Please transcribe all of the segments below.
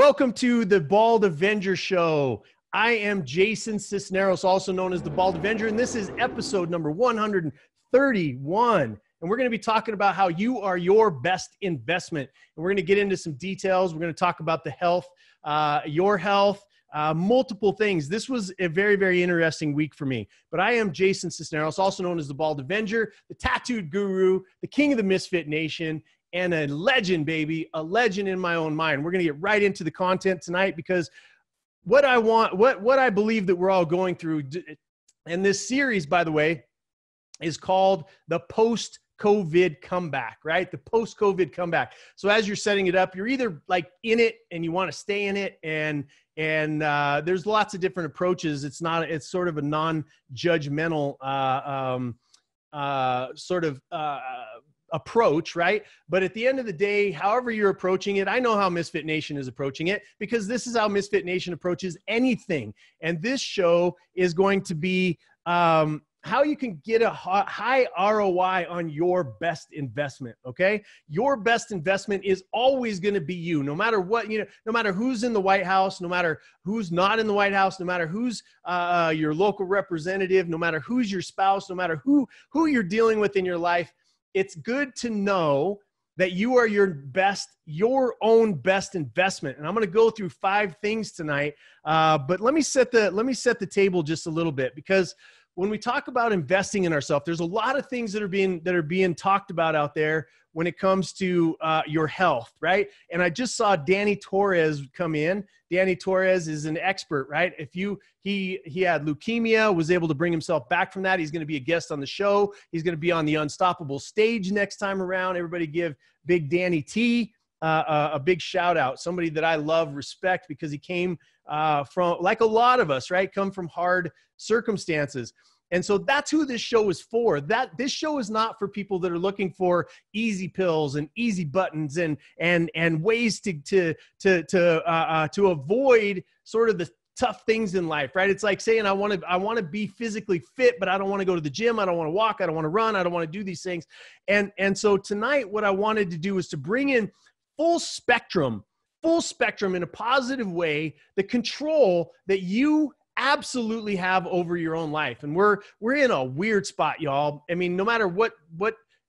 Welcome to the Bald Avenger Show. I am Jason Sisneros, also known as the Bald Avenger, and this is episode number 131. And we're going to be talking about how you are your best investment. And we're going to get into some details. We're going to talk about the health, your health, multiple things. This was a very, very interesting week for me. But I am Jason Sisneros, also known as the Bald Avenger, the Tattooed Guru, the King of the Misfit Nation, and a legend, baby, a legend in my own mind. We're going to get right into the content tonight because what I believe that we're all going through, and this series, by the way, is called the Post-COVID Comeback, right? The Post-COVID Comeback. So as you're setting it up, you're either like in it and you want to stay in it, and there's lots of different approaches. It's sort of a non-judgmental approach, right? But at the end of the day, however you're approaching it, I know how Misfit Nation is approaching it because this is how Misfit Nation approaches anything. And this show is going to be how you can get a high ROI on your best investment, okay? Your best investment is always going to be you, no matter what, no matter who's in the White House, no matter who's not in the White House, no matter who's your local representative, no matter who's your spouse, no matter who you're dealing with in your life. It's good to know that you are your own best investment. And I'm going to go through 5 things tonight. But let me set the table just a little bit, because when we talk about investing in ourselves, there's a lot of things that are being talked about out there when it comes to your health, right? And I just saw Danny Torres come in. Danny Torres is an expert, right? He had leukemia, was able to bring himself back from that. He's going to be a guest on the show. He's going to be on the Unstoppable stage next time around. Everybody give Big Danny T a big shout out. Somebody that I love, respect, because he came from, like a lot of us, right? Come from hard circumstances. And so that's who this show is for. This show is not for people that are looking for easy pills and easy buttons and ways to avoid sort of the tough things in life, right? It's like saying I want to be physically fit, but I don't want to go to the gym. I don't want to walk. I don't want to run. I don't want to do these things. And so tonight, what I wanted to do is to bring in full spectrum in a positive way, the control that you absolutely have over your own life. And we're in a weird spot, y'all. I mean, no matter what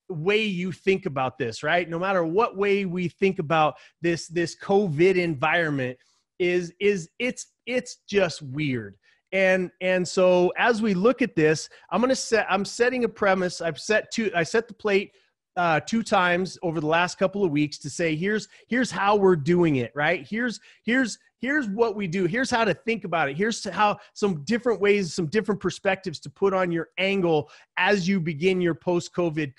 way you think about this, right? No matter what way we think about this COVID environment it's just weird. And so as we look at this, I'm setting a premise. I set the plate 2 times over the last couple of weeks to say, here's how we're doing it, right? Here's what we do. Here's how to think about it. Here's how some different ways, some different perspectives to put on your angle as you begin your post-COVID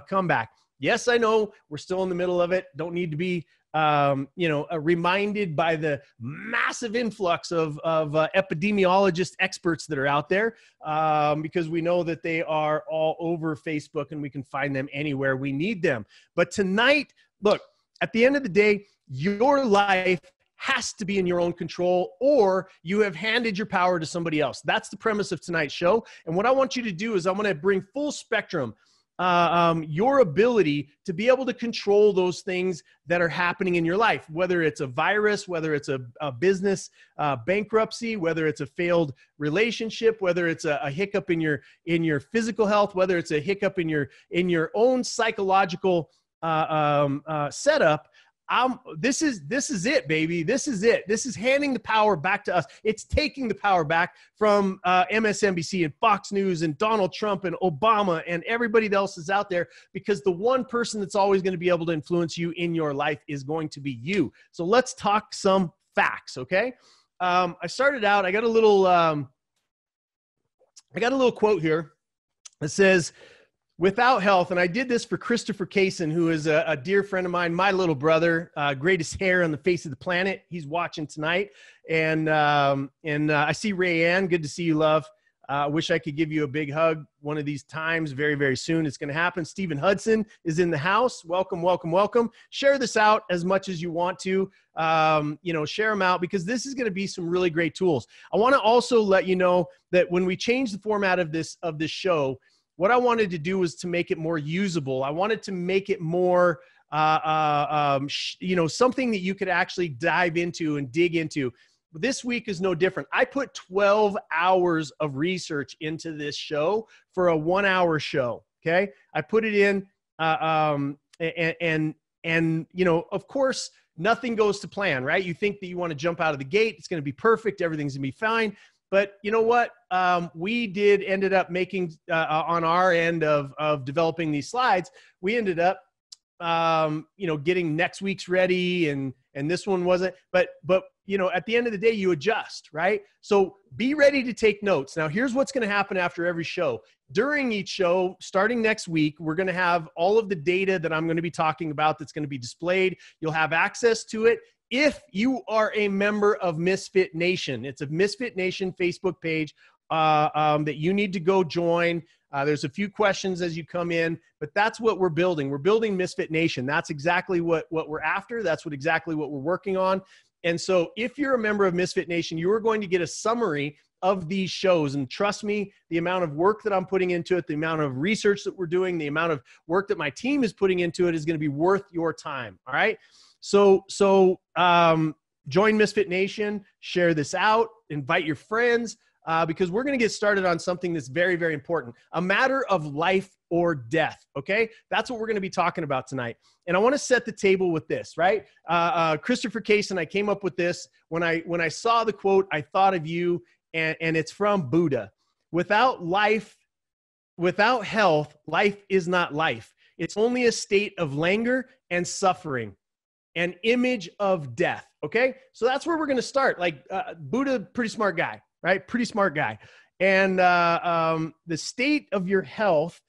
comeback. Yes, I know we're still in the middle of it. Don't need to be, reminded by the massive influx of epidemiologist experts that are out there, because we know that they are all over Facebook and we can find them anywhere we need them. But tonight, look, at the end of the day, your life has to be in your own control, or you have handed your power to somebody else. That's the premise of tonight's show. And what I want you to do is I'm going to bring full spectrum, your ability to be able to control those things that are happening in your life, whether it's a virus, whether it's a business bankruptcy, whether it's a failed relationship, whether it's a hiccup in your physical health, whether it's a hiccup in your own psychological setup. This is it, baby. This is it. This is handing the power back to us. It's taking the power back from MSNBC and Fox News and Donald Trump and Obama and everybody else is out there, because the one person that's always going to be able to influence you in your life is going to be you. So let's talk some facts, okay? I started out, I got a little quote here that says, without health, and I did this for Christopher Kaysen, who is a dear friend of mine, my little brother, greatest hair on the face of the planet. He's watching tonight. And I see Rayanne. Good to see you, love. Wish I could give you a big hug one of these times. Very, very soon it's going to happen. Stephen Hudson is in the house. Welcome, welcome, welcome. Share this out as much as you want to. Share them out, because this is going to be some really great tools. I want to also let you know that when we change the format of this show, what I wanted to do was to make it more usable. I wanted to make it more something that you could actually dive into and dig into. This week is no different. I put 12 hours of research into this show for a 1-hour show. Okay. I put it in, of course, nothing goes to plan, right? You think that you want to jump out of the gate. It's going to be perfect. Everything's going to be fine. But you know what? We ended up making, on our end of developing these slides, we ended up, getting next week's ready and this one wasn't, but at the end of the day, you adjust, right? So be ready to take notes. Now, here's what's going to happen after every show. During each show, starting next week, we're going to have all of the data that I'm going to be talking about that's going to be displayed. You'll have access to it if you are a member of Misfit Nation. It's a Misfit Nation Facebook page that you need to go join. There's a few questions as you come in, but that's what we're building. We're building Misfit Nation. That's exactly what we're after. That's exactly what we're working on. And so if you're a member of Misfit Nation, you are going to get a summary of these shows. And trust me, the amount of work that I'm putting into it, the amount of research that we're doing, the amount of work that my team is putting into it is going to be worth your time. All right. So join Misfit Nation, share this out, invite your friends, because we're going to get started on something that's very, very important, a matter of life or death. Okay. That's what we're going to be talking about tonight. And I want to set the table with this, right? Christopher Case and I came up with this. When I saw the quote, I thought of you, and it's from Buddha. Without health, life is not life. It's only a state of languor and suffering, an image of death. Okay. So that's where we're going to start. Like Buddha, pretty smart guy, right? Pretty smart guy. And the state of your health,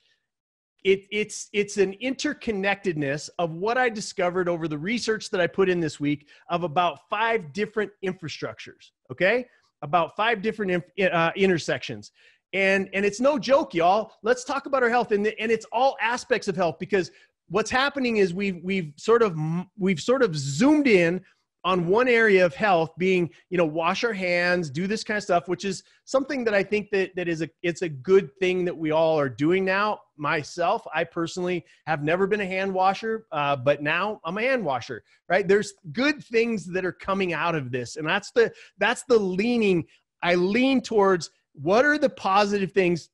it's an interconnectedness of what I discovered over the research that I put in this week of about 5 different infrastructures. Okay. About 5 different intersections. And it's no joke, y'all. Let's talk about our health. And it's all aspects of health, because what's happening is we've sort of zoomed in on one area of health, being, wash our hands, do this kind of stuff, which is something that I think it's a good thing that we all are doing now. Myself, I personally have never been a hand washer, but now I'm a hand washer, right? There's good things that are coming out of this. And that's the leaning. I lean towards, what are the positive things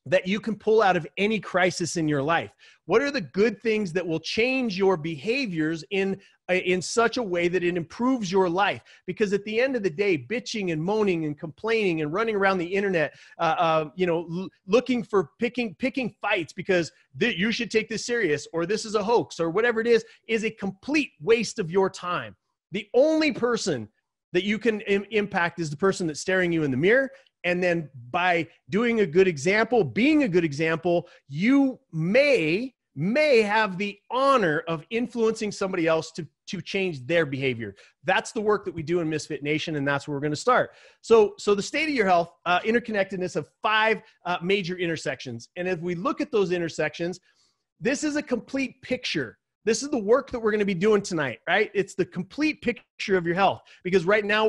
that you can pull out of any crisis in your life? What are the good things that will change your behaviors in such a way that it improves your life? Because at the end of the day, bitching and moaning and complaining and running around the internet, looking for picking fights because you should take this serious, or this is a hoax, or whatever it is a complete waste of your time. The only person that you can impact is the person that's staring you in the mirror. And then by doing a good example, being a good example, you may have the honor of influencing somebody else to change their behavior. That's the work that we do in Misfit Nation, and that's where we're going to start. So the state of your health, interconnectedness of 5 major intersections. And if we look at those intersections, this is a complete picture. This is the work that we're going to be doing tonight, right? It's the complete picture of your health, because right now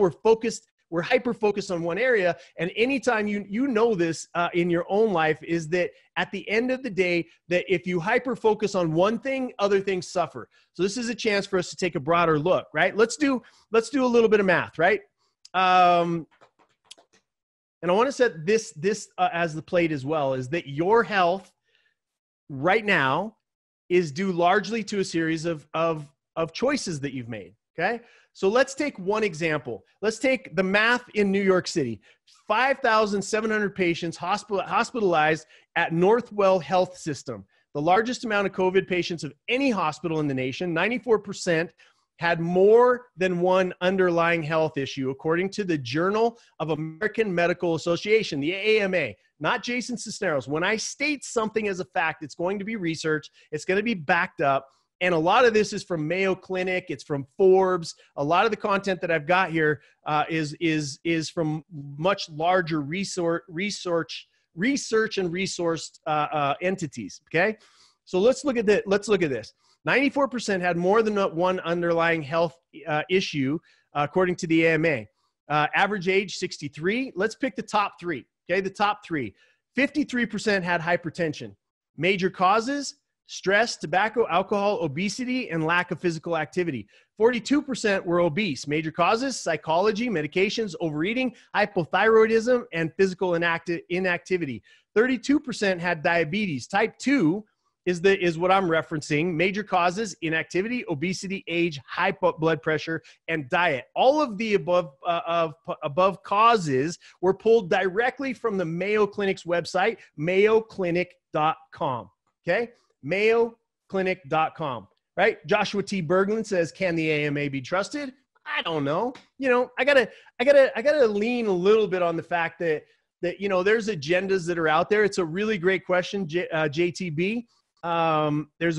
we're hyper-focused on one area. And anytime you know this in your own life, is that at the end of the day, that if you hyper-focus on one thing, other things suffer. So this is a chance for us to take a broader look, right? Let's do a little bit of math, right? And I want to set this as the plate as well, is that your health right now is due largely to a series of choices that you've made, okay? So let's take one example. Let's take the math in New York City. 5,700 patients hospitalized at Northwell Health System, the largest amount of COVID patients of any hospital in the nation. 94% had more than one underlying health issue, according to the Journal of American Medical Association, the AMA, not Jason Sisneros. When I state something as a fact, it's going to be researched. It's going to be backed up. And a lot of this is from Mayo Clinic. It's from Forbes. A lot of the content that I've got here is from much larger research and resourced entities. Okay, so let's look at this. 94% had more than one underlying health issue, according to the AMA. Average age 63. Let's pick the top 3. Okay, the top 3. 53% had hypertension. Major causes: stress, tobacco, alcohol, obesity, and lack of physical activity. 42% were obese. Major causes: psychology, medications, overeating, hypothyroidism, and physical inactivity. 32% had diabetes. Type 2 is what I'm referencing. Major causes: inactivity, obesity, age, high blood pressure, and diet. All of the above causes were pulled directly from the Mayo Clinic's website, mayoclinic.com. Okay? mayoclinic.com, right? Joshua T. Berglund says, can the AMA be trusted? I don't know. You know, I gotta lean a little bit on the fact that you know, there's agendas that are out there. It's a really great question, JTB. It's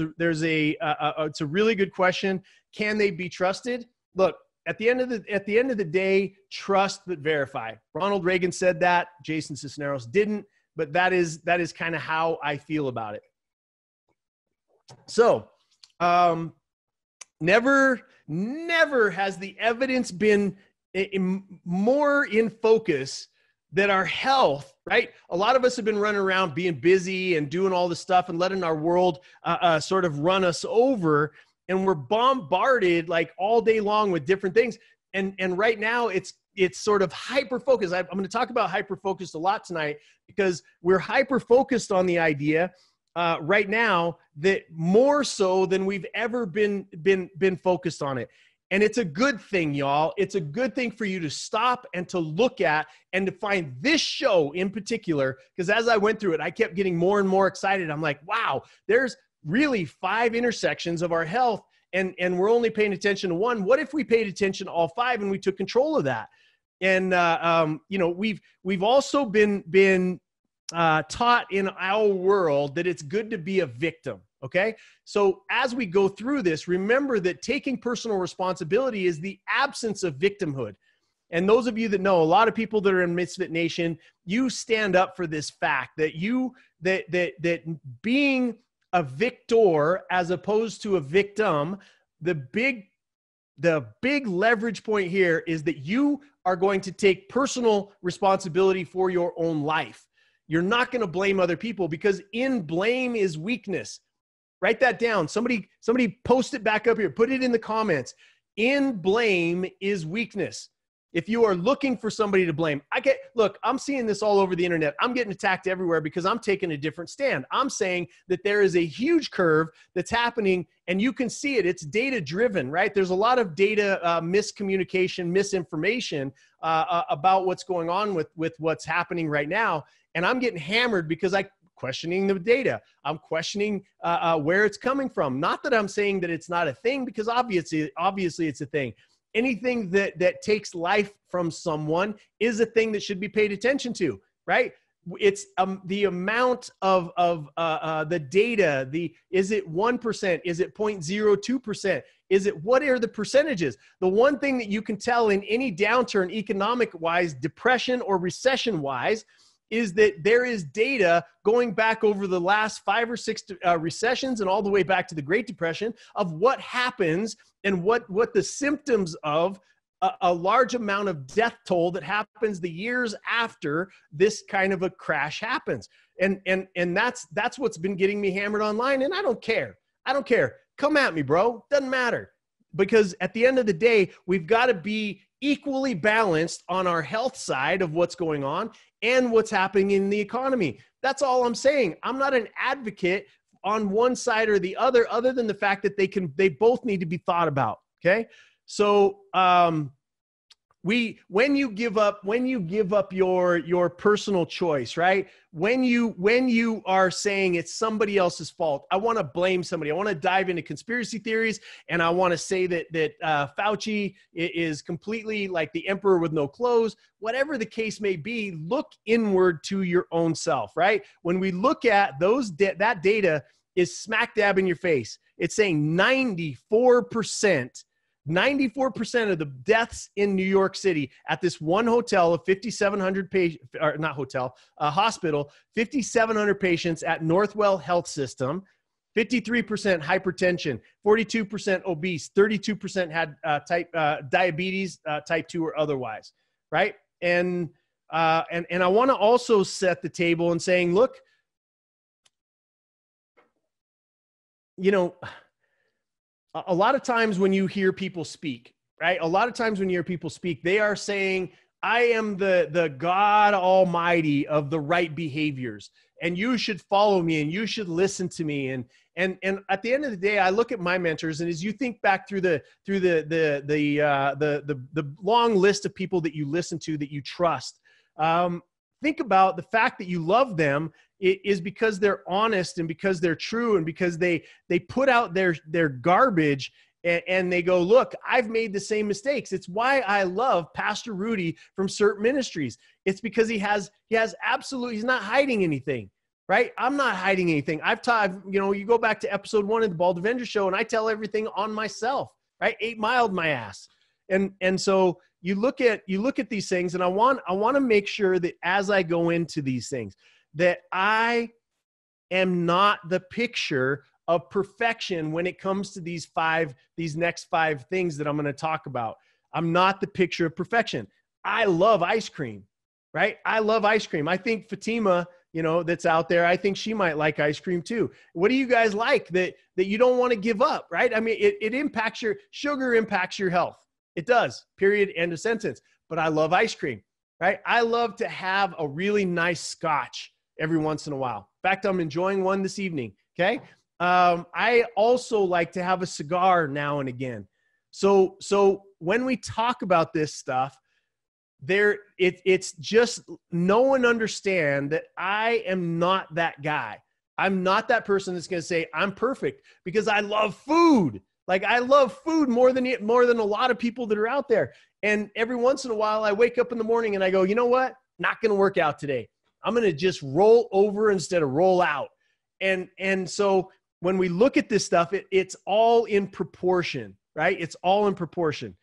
a really good question. Can they be trusted? Look, at the end of the day, trust but verify. Ronald Reagan said that. Jason Cisneros didn't, but that is kind of how I feel about it. So, never has the evidence been more in focus that our health, right? A lot of us have been running around being busy and doing all this stuff and letting our world sort of run us over. And we're bombarded like all day long with different things. And right now it's sort of hyper-focused. I'm going to talk about hyper-focused a lot tonight because we're hyper-focused on the idea right now that more so than we've ever been focused on it. And it's a good thing, y'all. It's a good thing for you to stop and to look at and to find this show in particular, because as I went through it, I kept getting more and more excited. I'm like, wow, there's really 5 intersections of our health, and we're only paying attention to one. What if we paid attention to all 5 and we took control of that? And, you know, we've also been taught in our world that it's good to be a victim. Okay. So as we go through this, remember that taking personal responsibility is the absence of victimhood. And those of you that know, a lot of people that are in Misfit Nation, you stand up for this fact that that being a victor as opposed to a victim, the big leverage point here is that you are going to take personal responsibility for your own life. You're not going to blame other people, because in blame is weakness. Write that down. Somebody post it back up here. Put it in the comments. In blame is weakness. If you are looking for somebody to blame, look, I'm seeing this all over the internet. I'm getting attacked everywhere because I'm taking a different stand. I'm saying that there is a huge curve that's happening, and you can see it. It's data driven, right? There's a lot of data miscommunication, misinformation about what's going on with what's happening right now. And I'm getting hammered because questioning the data. I'm questioning where it's coming from. Not that I'm saying that it's not a thing, because obviously it's a thing. Anything that takes life from someone is a thing that should be paid attention to, right? It's the amount of the data. Is it 1%? Is it 0.02%? What are the percentages? The one thing that you can tell in any downturn, economic-wise, depression or recession-wise, is that there is data going back over the last 5 or 6 recessions and all the way back to the Great Depression of what happens and what the symptoms of a large amount of death toll that happens the years after this kind of a crash happens. And that's what's been getting me hammered online. And I don't care. Come at me, bro. Doesn't matter. Because at the end of the day, we've got to be equally balanced on our health side of what's going on and what's happening in the economy. That's all I'm saying. I'm not an advocate on one side or the other than the fact that they both need to be thought about. Okay. So, when you give up your personal choice, right? When you are saying it's somebody else's fault, I want to blame somebody. I want to dive into conspiracy theories, and I want to say that Fauci is completely like the emperor with no clothes. Whatever the case may be, look inward to your own self, right? When we look at that data is smack dab in your face. It's saying 94% of the deaths in New York City at this one hotel of 5,700 patients, or not hotel, hospital, 5,700 patients at Northwell Health System, 53% hypertension, 42% obese, 32% had diabetes, type 2 or otherwise, right? And I want to also set the table and saying, look, you know, a lot of times when you hear people speak, right? A lot of times when you hear people speak, they are saying, I am the God Almighty of the right behaviors, and you should follow me and you should listen to me. And at the end of the day, I look at my mentors, and as you think back through the long list of people that you listen to, that you trust, think about the fact that you love them is because they're honest and because they're true and because they put out their garbage and they go, look, I've made the same mistakes. It's why I love Pastor Rudy from Certain Ministries. It's because he's not hiding anything, right? I'm not hiding anything. I've taught, you go back to episode 1 of the Bald Avenger show, and I tell everything on myself, right? 8 Miled my ass. And so you look at these things, and I want to make sure that as I go into these things, that I am not the picture of perfection when it comes to these next 5 things that I'm going to talk about. I'm not the picture of perfection. I love ice cream, right? I love ice cream. I think Fatima, that's out there, I think she might like ice cream too. What do you guys like that you don't want to give up, right? I mean, it impacts sugar impacts your health. It does, period, end of sentence. But I love ice cream, right? I love to have a really nice scotch every once in a while. In fact, I'm enjoying one this evening, okay? I also like to have a cigar now and again. So when we talk about this stuff, it's just know and understand that I am not that guy. I'm not that person that's going to say I'm perfect, because I love food. Like, I love food more than a lot of people that are out there. And every once in a while, I wake up in the morning and I go, you know what? Not going to work out today. I'm going to just roll over instead of roll out. And so when we look at this stuff, it's all in proportion, right? It's all in proportion.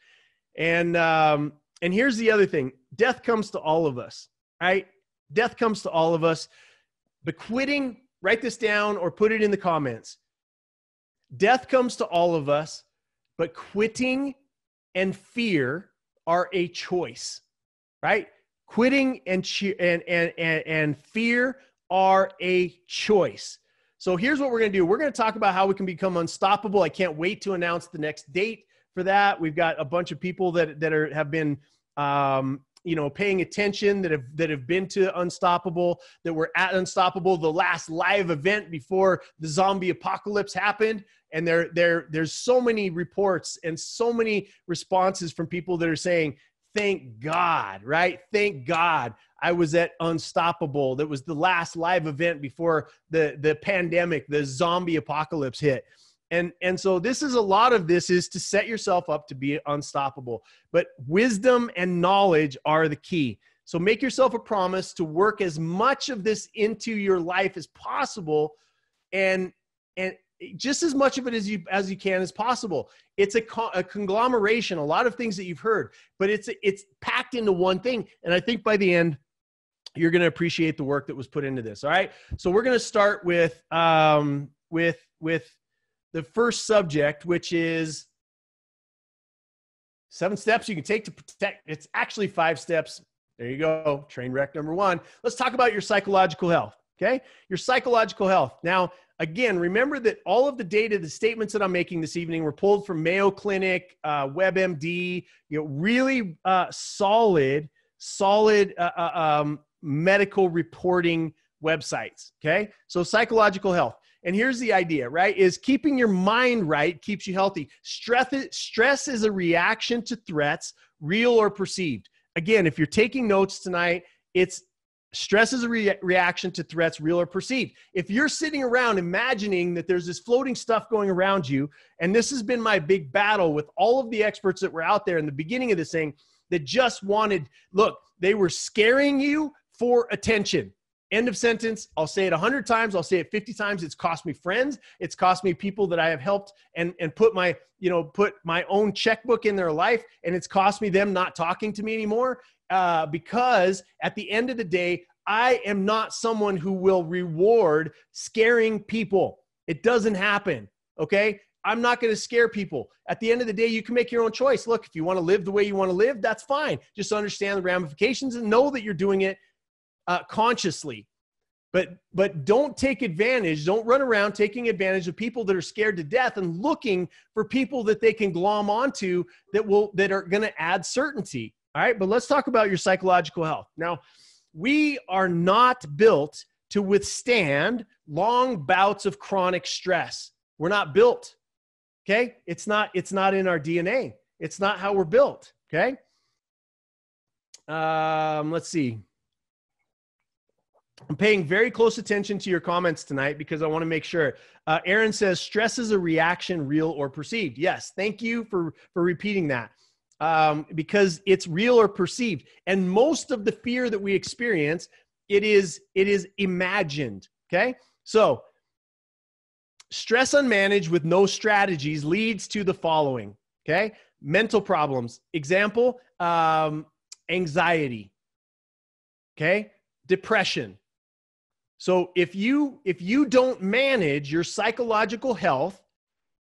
And here's the other thing. Death comes to all of us, right? Death comes to all of us. But quitting, write this down or put it in the comments. Death comes to all of us, but quitting and fear are a choice, right? Quitting and fear are a choice. So here's what we're going to do. We're going to talk about how we can become unstoppable. I can't wait to announce the next date for that. We've got a bunch of people that have been, paying attention, that have been to Unstoppable, that were at Unstoppable, the last live event before the zombie apocalypse happened. And there's so many reports and so many responses from people that are saying, thank God, right? Thank God I was at Unstoppable. That was the last live event before the pandemic, the zombie apocalypse hit. And so this is a lot of this is to set yourself up to be unstoppable. But wisdom and knowledge are the key. So make yourself a promise to work as much of this into your life as possible, and just as much of it as you can as possible. It's a conglomeration, a lot of things that you've heard, but it's packed into one thing. And I think by the end, you're going to appreciate the work that was put into this. All right. So we're going to start with the first subject, which is 7 steps you can take to protect. It's actually 5 steps. There you go. Train wreck number 1. Let's talk about your psychological health. Okay. Your psychological health. Now, again, remember that all of the data, the statements that I'm making this evening were pulled from Mayo Clinic, WebMD, really solid medical reporting websites. Okay. So psychological health. And here's the idea, right? Is keeping your mind right keeps you healthy. Stress is a reaction to threats, real or perceived. Again, if you're taking notes tonight, stress is a reaction to threats, real or perceived. If you're sitting around imagining that there's this floating stuff going around you, and this has been my big battle with all of the experts that were out there in the beginning of this thing that just wanted, look, they were scaring you for attention. End of sentence. I'll say it 100 times. I'll say it 50 times. It's cost me friends. It's cost me people that I have helped and put my own checkbook in their life. And it's cost me them not talking to me anymore because at the end of the day, I am not someone who will reward scaring people. It doesn't happen. Okay. I'm not going to scare people. At the end of the day, you can make your own choice. Look, if you want to live the way you want to live, that's fine. Just understand the ramifications and know that you're doing it consciously. But don't take advantage. Don't run around taking advantage of people that are scared to death and looking for people that they can glom onto that are going to add certainty. All right. But let's talk about your psychological health. Now, we are not built to withstand long bouts of chronic stress. We're not built. Okay. It's not in our DNA. It's not how we're built. Okay. Let's see. I'm paying very close attention to your comments tonight because I want to make sure. Aaron says, stress is a reaction, real or perceived. Yes. Thank you for repeating that. Because it's real or perceived. And most of the fear that we experience, it is imagined. Okay. So stress unmanaged with no strategies leads to the following. Okay. Mental problems. Example, anxiety. Okay. Depression. So if you don't manage your psychological health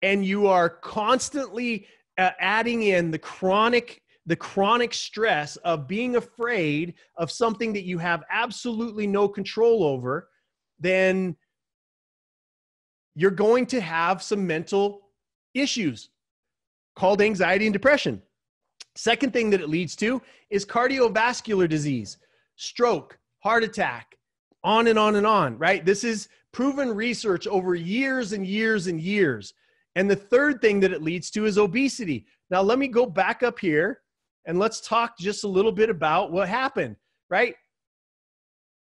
and you are constantly adding in the chronic stress of being afraid of something that you have absolutely no control over, then you're going to have some mental issues called anxiety and depression. Second thing that it leads to is cardiovascular disease, stroke, heart attack, on and on and on, right? This is proven research over years and years and years. And the third thing that it leads to is obesity. Now, let me go back up here and let's talk just a little bit about what happened, right?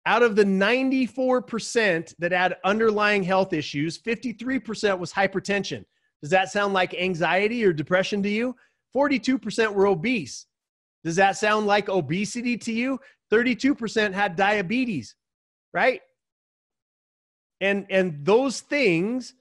Out of the 94% that had underlying health issues, 53% was hypertension. Does that sound like anxiety or depression to you? 42% were obese. Does that sound like obesity to you? 32% had diabetes, right? And those things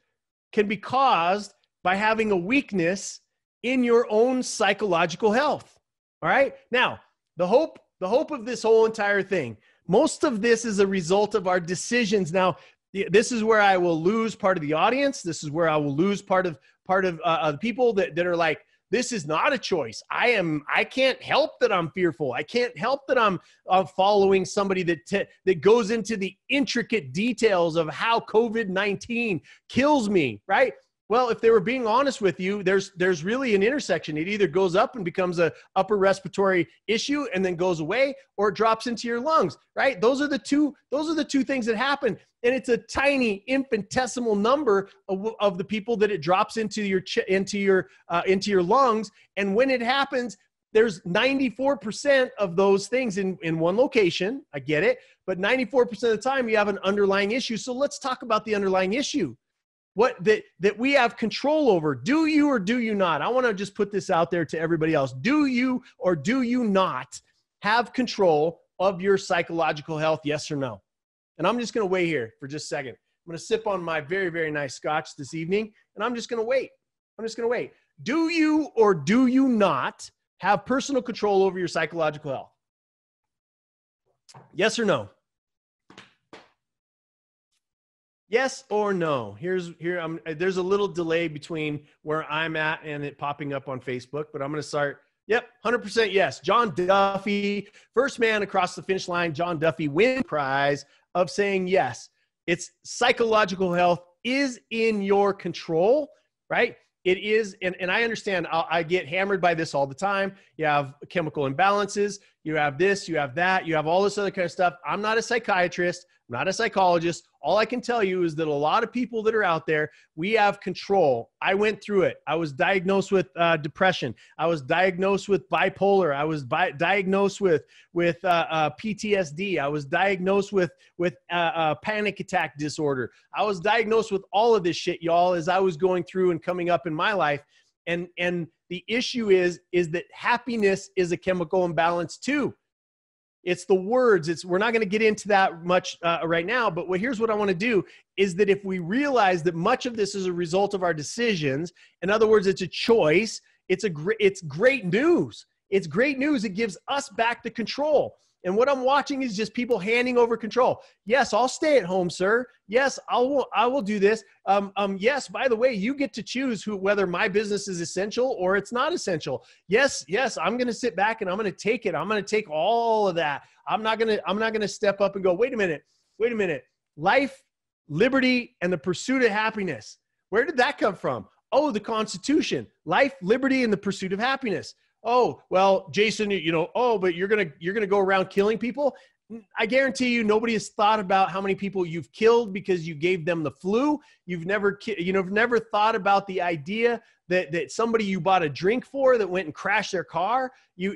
can be caused by having a weakness in your own psychological health. All right. Now, the hope of this whole entire thing, most of this is a result of our decisions. Now, this is where I will lose part of the audience. This is where I will lose part of the people that are like, this is not a choice. I can't help that I'm fearful. I can't help that I'm following somebody that goes into the intricate details of how COVID-19 kills me, right? Well, if they were being honest with you, there's really an intersection. It either goes up and becomes a upper respiratory issue and then goes away, or it drops into your lungs, right? Those are the two things that happen. And it's a tiny infinitesimal number of the people that it drops into your lungs. And when it happens, there's 94% of those things in one location. I get it. But 94% of the time you have an underlying issue. So let's talk about the underlying issue. What that we have control over. Do you or do you not? I want to just put this out there to everybody else. Do you or do you not have control of your psychological health? Yes or no? And I'm just going to wait here for just a second. I'm going to sip on my very, very nice scotch this evening, and I'm just going to wait. Do you or do you not have personal control over your psychological health? Yes or no? Yes or no? There's a little delay between where I'm at and it popping up on Facebook, but I'm going to start. Yep, 100% yes. John Duffy, first man across the finish line. John Duffy wins the prize of saying yes. It's psychological health is in your control, right? It is, and I understand, I get hammered by this all the time. You have chemical imbalances, you have this, you have that, you have all this other kind of stuff. I'm not a psychiatrist, I'm not a psychologist. All I can tell you is that a lot of people that are out there, we have control. I went through it. I was diagnosed with depression. I was diagnosed with bipolar. I was diagnosed with PTSD. I was diagnosed with panic attack disorder. I was diagnosed with all of this shit, y'all, as I was going through and coming up in my life. And the issue is that happiness is a chemical imbalance too. It's the words. We're not going to get into that much right now, but here's what I want to do is that if we realize that much of this is a result of our decisions, in other words, it's a choice, it's great news. It's great news. It gives us back the control. And what I'm watching is just people handing over control. Yes, I'll stay at home, sir. Yes, I will do this. Yes, by the way, you get to choose whether my business is essential or it's not essential. Yes, I'm going to sit back and I'm going to take it. I'm going to take all of that. I'm not going to step up and go, wait a minute. Life, liberty, and the pursuit of happiness. Where did that come from? Oh, the Constitution. Life, liberty, and the pursuit of happiness. Oh, well, Jason, but you're gonna go around killing people. I guarantee you, nobody has thought about how many people you've killed because you gave them the flu. You've never thought about the idea that somebody you bought a drink for that went and crashed their car.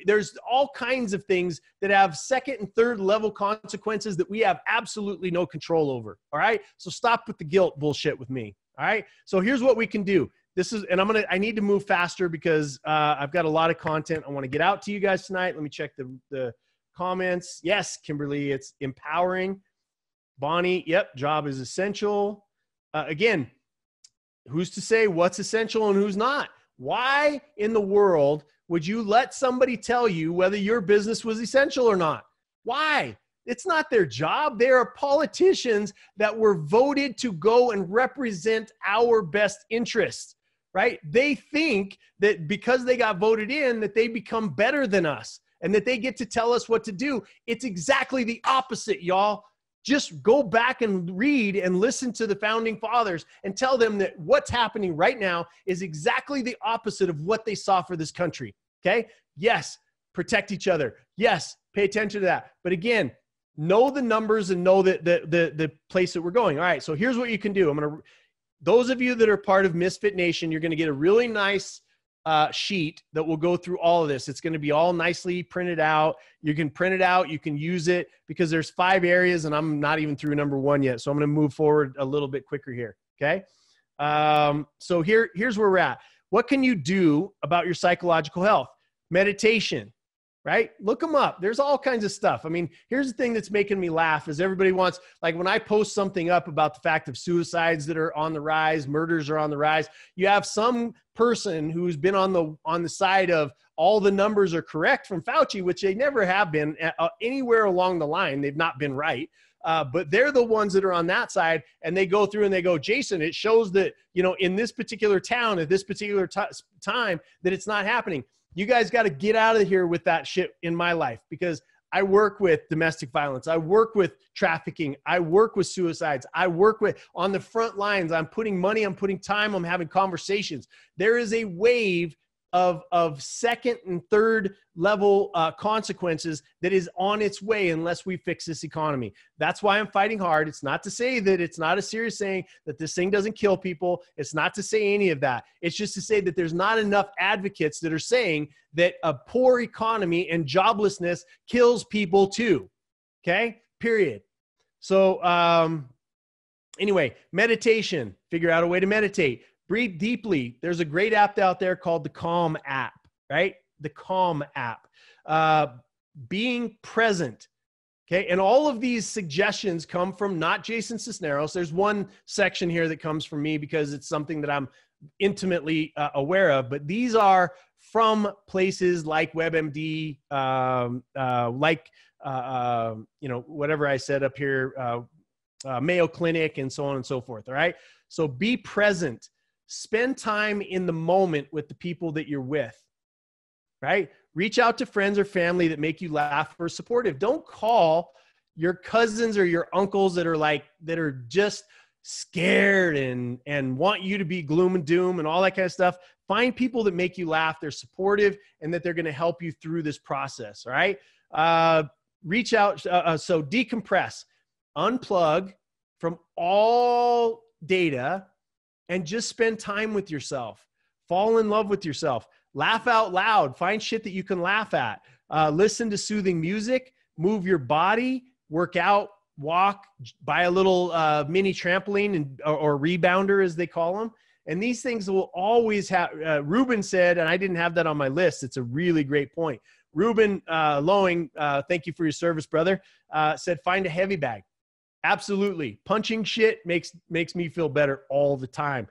There's all kinds of things that have second and third level consequences that we have absolutely no control over. All right. So stop with the guilt bullshit with me. All right. So here's what we can do. I need to move faster because I've got a lot of content I want to get out to you guys tonight. Let me check the comments. Yes, Kimberly, it's empowering. Bonnie, yep, job is essential. Again, who's to say what's essential and who's not? Why in the world would you let somebody tell you whether your business was essential or not? Why? It's not their job. They are politicians that were voted to go and represent our best interests, right? They think that because they got voted in, that they become better than us and that they get to tell us what to do. It's exactly the opposite, y'all. Just go back and read and listen to the founding fathers and tell them that what's happening right now is exactly the opposite of what they saw for this country, okay? Yes, protect each other. Yes, pay attention to that. But again, know the numbers and know the place that we're going. All right, so here's what you can do. Those of you that are part of Misfit Nation, you're going to get a really nice sheet that will go through all of this. It's going to be all nicely printed out. You can print it out. You can use it because there's 5 areas and I'm not even through number 1 yet. So I'm going to move forward a little bit quicker here. Okay. So here's where we're at. What can you do about your psychological health? Meditation, right? Look them up. There's all kinds of stuff. I mean, here's the thing that's making me laugh is everybody wants, like when I post something up about the fact of suicides that are on the rise, murders are on the rise, you have some person who's been on the side of all the numbers are correct from Fauci, which they never have been anywhere along the line. They've not been right. But they're the ones that are on that side and they go through and they go, Jason, it shows that, in this particular town at this particular time that it's not happening. You guys got to get out of here with that shit in my life because I work with domestic violence. I work with trafficking. I work with suicides. I work with on the front lines. I'm putting money, I'm putting time, I'm having conversations. There is a wave of second and third level consequences that is on its way unless we fix this economy. That's why I'm fighting hard. It's not to say that it's not a serious saying that this thing doesn't kill people. It's not to say any of that. It's just to say that there's not enough advocates that are saying that a poor economy and joblessness kills people too. Okay, period. So anyway, meditation, figure out a way to meditate. Breathe deeply. There's a great app out there called the Calm app, right? The Calm app. Being present, okay? And all of these suggestions come from not Jason Sisneros. There's one section here that comes from me because it's something that I'm intimately aware of, but these are from places like WebMD, whatever I said up here, Mayo Clinic, and so on and so forth, all right? So be present. Spend time in the moment with the people that you're with, right? Reach out to friends or family that make you laugh or supportive. Don't call your cousins or your uncles that are just scared and want you to be gloom and doom and all that kind of stuff. Find people that make you laugh, they're supportive, and that they're going to help you through this process, all right? Reach out. So decompress, unplug from all data, and just spend time with yourself. Fall in love with yourself. Laugh out loud. Find shit that you can laugh at. Listen to soothing music. Move your body. Work out. Walk. Buy a little mini trampoline or rebounder, as they call them. And these things will always have. Ruben said, and I didn't have that on my list. It's a really great point. Ruben Lowing, thank you for your service, brother, said find a heavy bag. Absolutely. Punching shit makes me feel better all the time.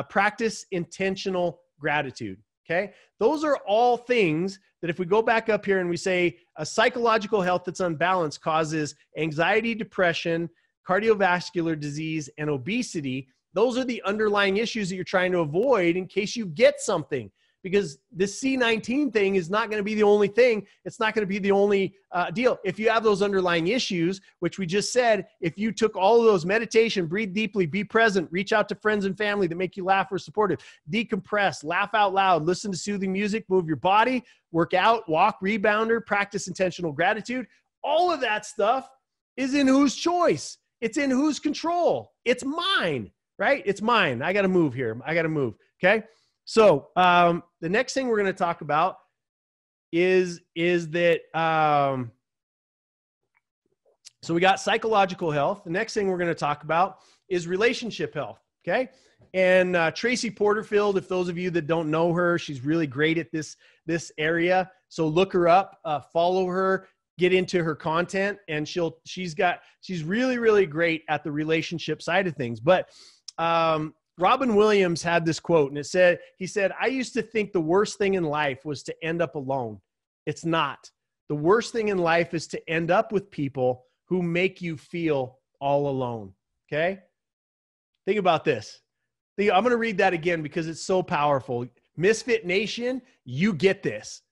Practice intentional gratitude. Okay. Those are all things that if we go back up here and we say a psychological health that's unbalanced causes anxiety, depression, cardiovascular disease, and obesity. Those are the underlying issues that you're trying to avoid in case you get something. because this C19 thing is not going to be the only thing. It's not going to be the only deal. If you have those underlying issues, which we just said, if you took all of those, meditation, breathe deeply, be present, reach out to friends and family that make you laugh or supportive, decompress, laugh out loud, listen to soothing music, move your body, work out, walk, rebounder, practice intentional gratitude, all of that stuff is in whose choice? It's in whose control? It's mine, right? It's mine. I got to move here. I got to move. Okay. So the next thing we're going to talk about is that, so we got psychological health. The next thing we're going to talk about is relationship health. Okay. And Tracy Porterfield, if those of you that don't know her, she's really great at this area. So look her up, follow her, get into her content, and she's really, really great at the relationship side of things. But Robin Williams had this quote, and he said, I used to think the worst thing in life was to end up alone. It's not. The worst thing in life is to end up with people who make you feel all alone. Okay? Think about this. I'm going to read that again because it's so powerful. Misfit Nation, you get this.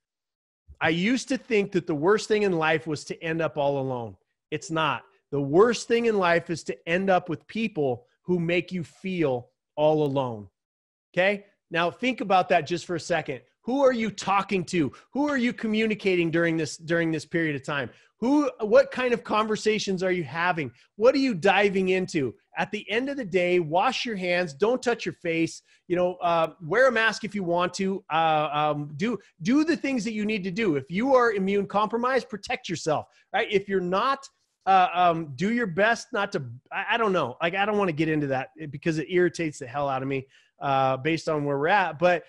I used to think that the worst thing in life was to end up all alone. It's not. The worst thing in life is to end up with people who make you feel all alone. Okay? Now think about that just for a second. Who are you talking to? Who are you communicating during this period of time? What kind of conversations are you having? What are you diving into? At the end of the day, wash your hands. Don't touch your face. Wear a mask if you want to. Do the things that you need to do. If you are immune compromised, protect yourself. Right? If you're not, do your best not to. I don't know. Like, I don't want to get into that because it irritates the hell out of me based on where we're at. But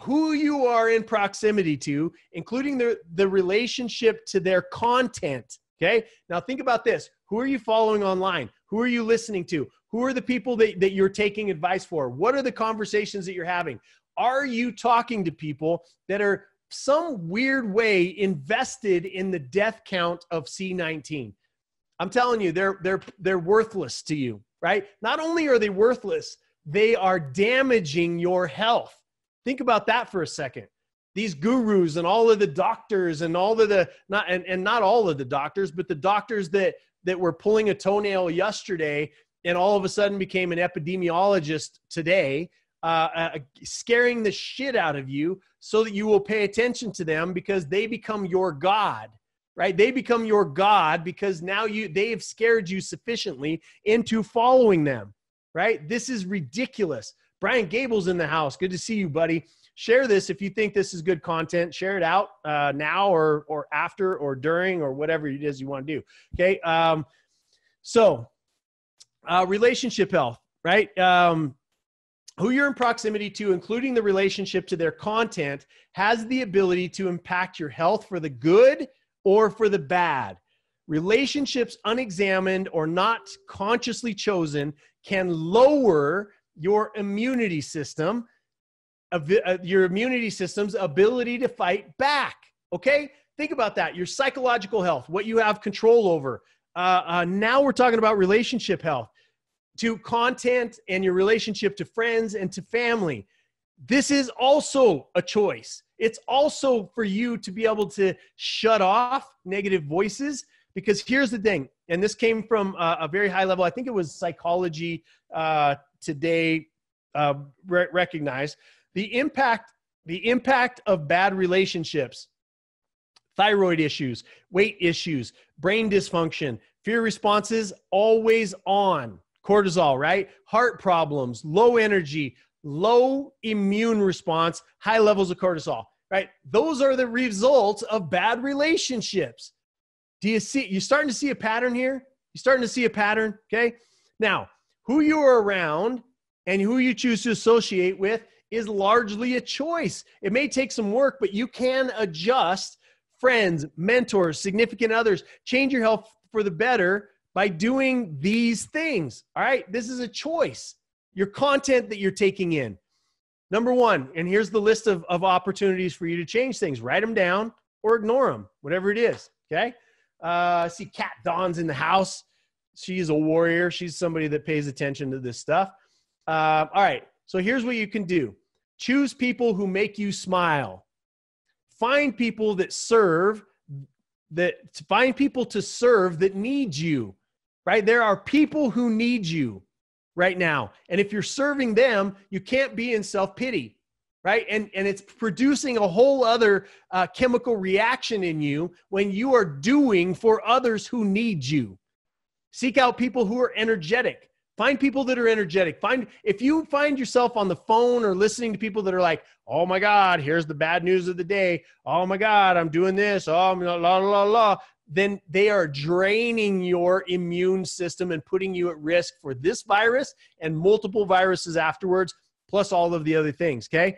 who you are in proximity to, including the relationship to their content. Okay. Now think about this. Who are you following online? Who are you listening to? Who are the people that you're taking advice for? What are the conversations that you're having? Are you talking to people that are some weird way invested in the death count of C19? I'm telling you, they're worthless to you, right? Not only are they worthless, they are damaging your health. Think about that for a second. These gurus and all of the doctors and all of the, not all of the doctors, but the doctors that were pulling a toenail yesterday and all of a sudden became an epidemiologist today, scaring the shit out of you so that you will pay attention to them because they become your God, right? They become your God because now they have scared you sufficiently into following them, right? This is ridiculous. Brian Gable's in the house. Good to see you, buddy. Share this if you think this is good content. Share it out now or after or during or whatever it is you want to do. Okay. Relationship health, right? Who you're in proximity to, including the relationship to their content, has the ability to impact your health for the good or for the bad. Relationships unexamined or not consciously chosen can lower your immunity system, your immunity system's ability to fight back. Okay? Think about that. Your psychological health, what you have control over. Now we're talking about relationship health, to content and your relationship to friends and to family. This is also a choice. It's also for you to be able to shut off negative voices, because here's the thing, and this came from a very high level. I think it was Psychology Today recognized the impact of bad relationships, thyroid issues, weight issues, brain dysfunction, fear responses, always on cortisol, right? Heart problems, low energy, low immune response, high levels of cortisol, right? Those are the results of bad relationships. Do you see, you're starting to see a pattern here? You're starting to see a pattern, okay? Now, who you're around and who you choose to associate with is largely a choice. It may take some work, but you can adjust friends, mentors, significant others, change your health for the better by doing these things, all right? This is a choice. Your content that you're taking in. Number one, and here's the list of opportunities for you to change things. Write them down or ignore them, whatever it is, okay? I see Kat Dawn's in the house. She's a warrior. She's somebody that pays attention to this stuff. All right. So here's what you can do. Choose people who make you smile. Find people that serve, find people to serve that need you, right? There are people who need you right now. And if you're serving them, you can't be in self-pity, right? And it's producing a whole other chemical reaction in you when you are doing for others who need you. Seek out people who are energetic. Find people that are energetic. If you find yourself on the phone or listening to people that are like, oh my God, here's the bad news of the day. Oh my God, I'm doing this. Oh, I'm la, la, la, la. Then they are draining your immune system and putting you at risk for this virus and multiple viruses afterwards, plus all of the other things, okay?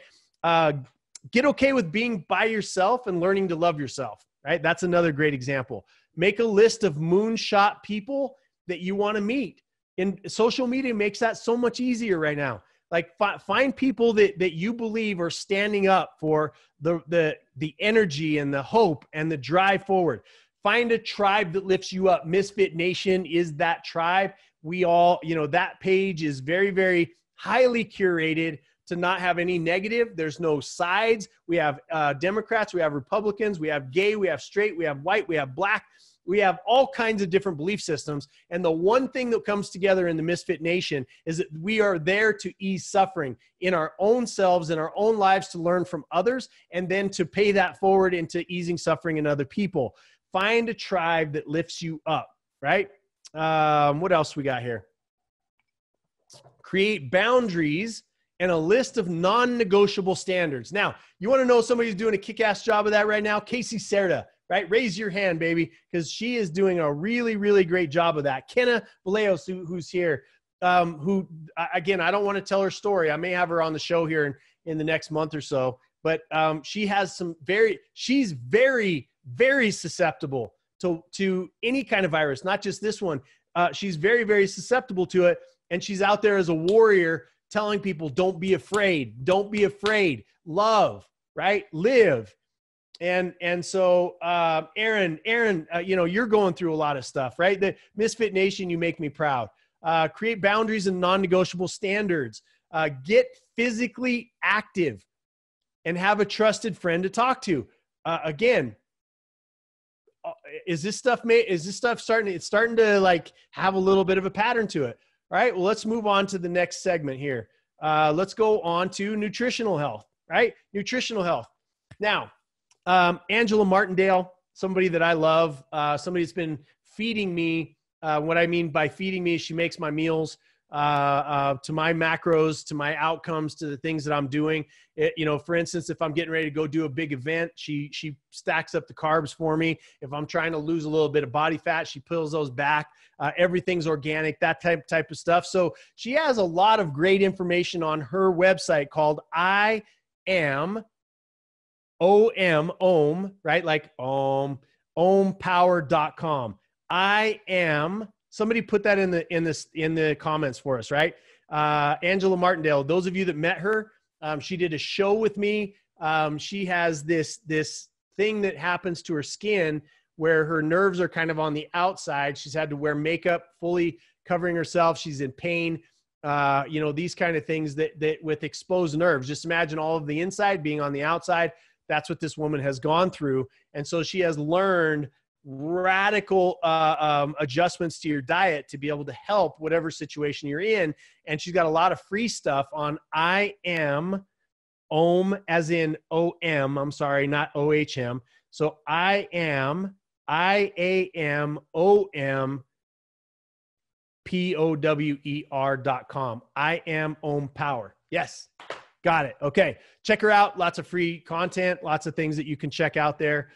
Get okay with being by yourself and learning to love yourself, right? That's another great example. Make a list of moonshot people that you want to meet. And social media makes that so much easier right now. Like find people that you believe are standing up for the energy and the hope and the drive forward. Find a tribe that lifts you up. Misfit Nation is that tribe. We all, that page is very, very highly curated to not have any negative. There's no sides. We have Democrats, we have Republicans, we have gay, we have straight, we have white, we have black. We have all kinds of different belief systems. And the one thing that comes together in the Misfit Nation is that we are there to ease suffering in our own selves, in our own lives, to learn from others, and then to pay that forward into easing suffering in other people. Find a tribe that lifts you up, right? What else we got here? Create boundaries and a list of non-negotiable standards. Now, you want to know somebody who's doing a kick-ass job of that right now? Casey Serta. Right? Raise your hand, baby, because she is doing a really, really great job of that. Kenna Vallejos, who's here, who, again, I don't want to tell her story. I may have her on the show here in the next month or so, but she has she's very, very susceptible to any kind of virus, not just this one. She's very, very susceptible to it, and she's out there as a warrior telling people, don't be afraid, love, right? Live. And so, Aaron, you're going through a lot of stuff, right? The Misfit Nation, you make me proud. Create boundaries and non-negotiable standards. Get physically active and have a trusted friend to talk to. Again, is this stuff starting to like have a little bit of a pattern to it? All right. Well, let's move on to the next segment here. Let's go on to nutritional health, right? Nutritional health. Now, Angela Martindale, somebody that I love, somebody that's been feeding me. What I mean by feeding me is she makes my meals to my macros, to my outcomes, to the things that I'm doing. For instance, if I'm getting ready to go do a big event, she stacks up the carbs for me. If I'm trying to lose a little bit of body fat, she pulls those back. Everything's organic, that type of stuff. So she has a lot of great information on her website called I Am OM, right? Like ompower.com. I am, somebody put that in the comments for us, right? Angela Martindale, those of you that met her, she did a show with me. She has this thing that happens to her skin where her nerves are kind of on the outside. She's had to wear makeup, fully covering herself. She's in pain. These kind of things that with exposed nerves, just imagine all of the inside being on the outside. That's what this woman has gone through. And so she has learned radical adjustments to your diet to be able to help whatever situation you're in. And she's got a lot of free stuff on I Am OM, as in OM. I'm sorry, not OHM. So I Am OM POWER.com. I Am OM Power. Yes. Got it. Okay. Check her out. Lots of free content, lots of things that you can check out there.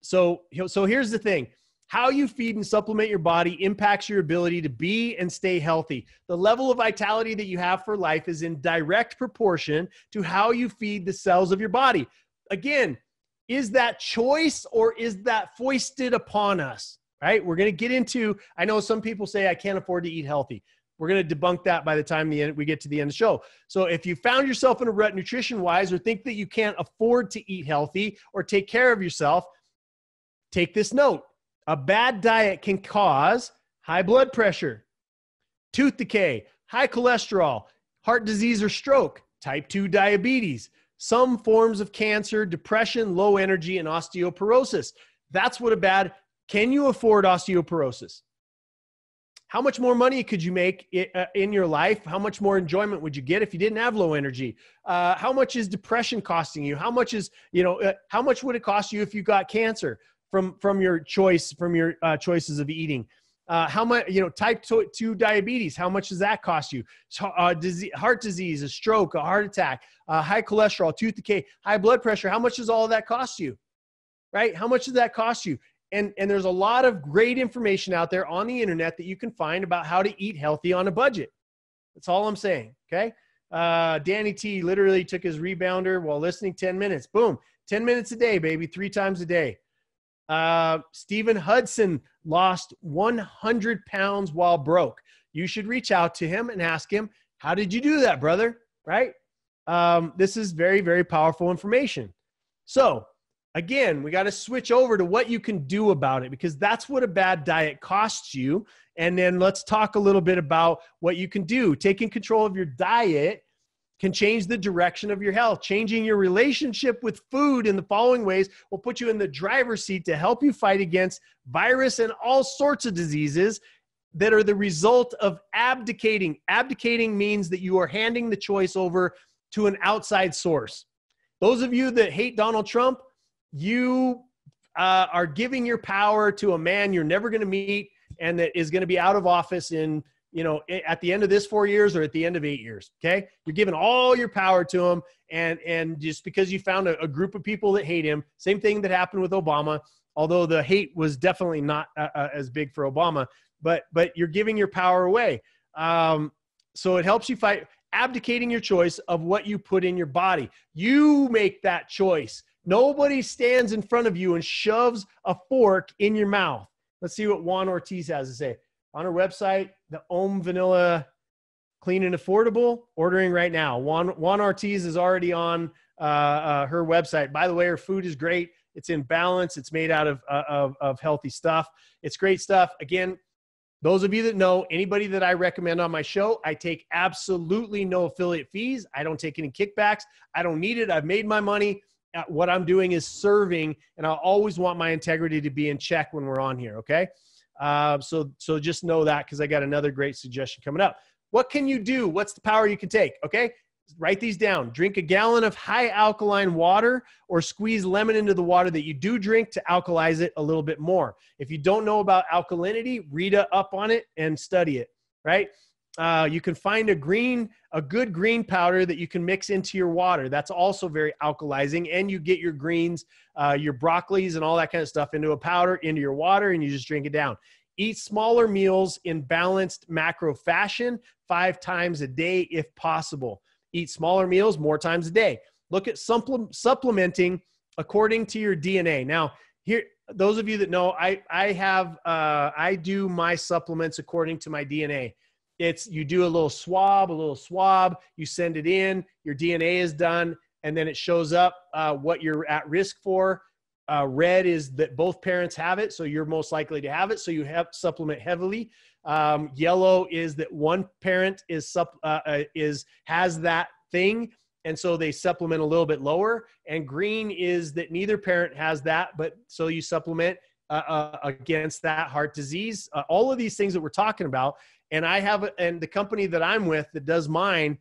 So here's the thing. How you feed and supplement your body impacts your ability to be and stay healthy. The level of vitality that you have for life is in direct proportion to how you feed the cells of your body. Again, is that choice or is that foisted upon us? Right? We're going to get into, I know some people say I can't afford to eat healthy. We're going to debunk that by the time we get to the end of the show. So if you found yourself in a rut nutrition-wise or think that you can't afford to eat healthy or take care of yourself, take this note. A bad diet can cause high blood pressure, tooth decay, high cholesterol, heart disease or stroke, type 2 diabetes, some forms of cancer, depression, low energy, and osteoporosis. That's what a bad, can you afford osteoporosis? How much more money could you make in your life? How much more enjoyment would you get if you didn't have low energy? How much is depression costing you? How much is, how much would it cost you if you got cancer from your choice, from your choices of eating? How much, type 2 diabetes, how much does that cost you? Heart disease, a stroke, a heart attack, high cholesterol, tooth decay, high blood pressure. How much does all of that cost you? Right? How much does that cost you? And there's a lot of great information out there on the internet that you can find about how to eat healthy on a budget. That's all I'm saying. Okay. Danny T literally took his rebounder while listening 10 minutes. Boom. 10 minutes a day, baby. 3 times a day. Stephen Hudson lost 100 pounds while broke. You should reach out to him and ask him, how did you do that, brother? Right? This is very, very powerful information. So again, we got to switch over to what you can do about it, because that's what a bad diet costs you. And then let's talk a little bit about what you can do. Taking control of your diet can change the direction of your health. Changing your relationship with food in the following ways will put you in the driver's seat to help you fight against virus and all sorts of diseases that are the result of abdicating. Abdicating means that you are handing the choice over to an outside source. Those of you that hate Donald Trump, you are giving your power to a man you're never going to meet and that is going to be out of office in, at the end of this 4 years or at the end of 8 years. Okay. You're giving all your power to him. And just because you found a group of people that hate him, same thing that happened with Obama, although the hate was definitely not as big for Obama, but you're giving your power away. So it helps you fight, abdicating your choice of what you put in your body. You make that choice. Nobody stands in front of you and shoves a fork in your mouth. Let's see what Juan Ortiz has to say. On her website, the Om Vanilla Clean and Affordable, ordering right now. Juan Ortiz is already on her website. By the way, her food is great. It's in balance. It's made out of healthy stuff. It's great stuff. Again, those of you that know, anybody that I recommend on my show, I take absolutely no affiliate fees. I don't take any kickbacks. I don't need it. I've made my money. What I'm doing is serving, and I'll always want my integrity to be in check when we're on here, okay? So just know that, because I got another great suggestion coming up. What can you do? What's the power you can take, okay? Write these down. Drink a gallon of high alkaline water, or squeeze lemon into the water that you do drink to alkalize it a little bit more. If you don't know about alkalinity, read up on it and study it, right? You can find a good green powder that you can mix into your water. That's also very alkalizing. And you get your greens, your broccolis and all that kind of stuff into a powder, into your water, and you just drink it down. Eat smaller meals in balanced macro fashion 5 times a day if possible. Eat smaller meals more times a day. Look at supplementing according to your DNA. Now, here, those of you that know, I do my supplements according to my DNA. You do a little swab, you send it in, your DNA is done, and then it shows up what you're at risk for. Red is that both parents have it, so you're most likely to have it, so you have supplement heavily. Yellow is that one parent has that thing, and so they supplement a little bit lower. And green is that neither parent has that, but so you supplement against that heart disease. All of these things that we're talking about. And and the company that I'm with that does mine,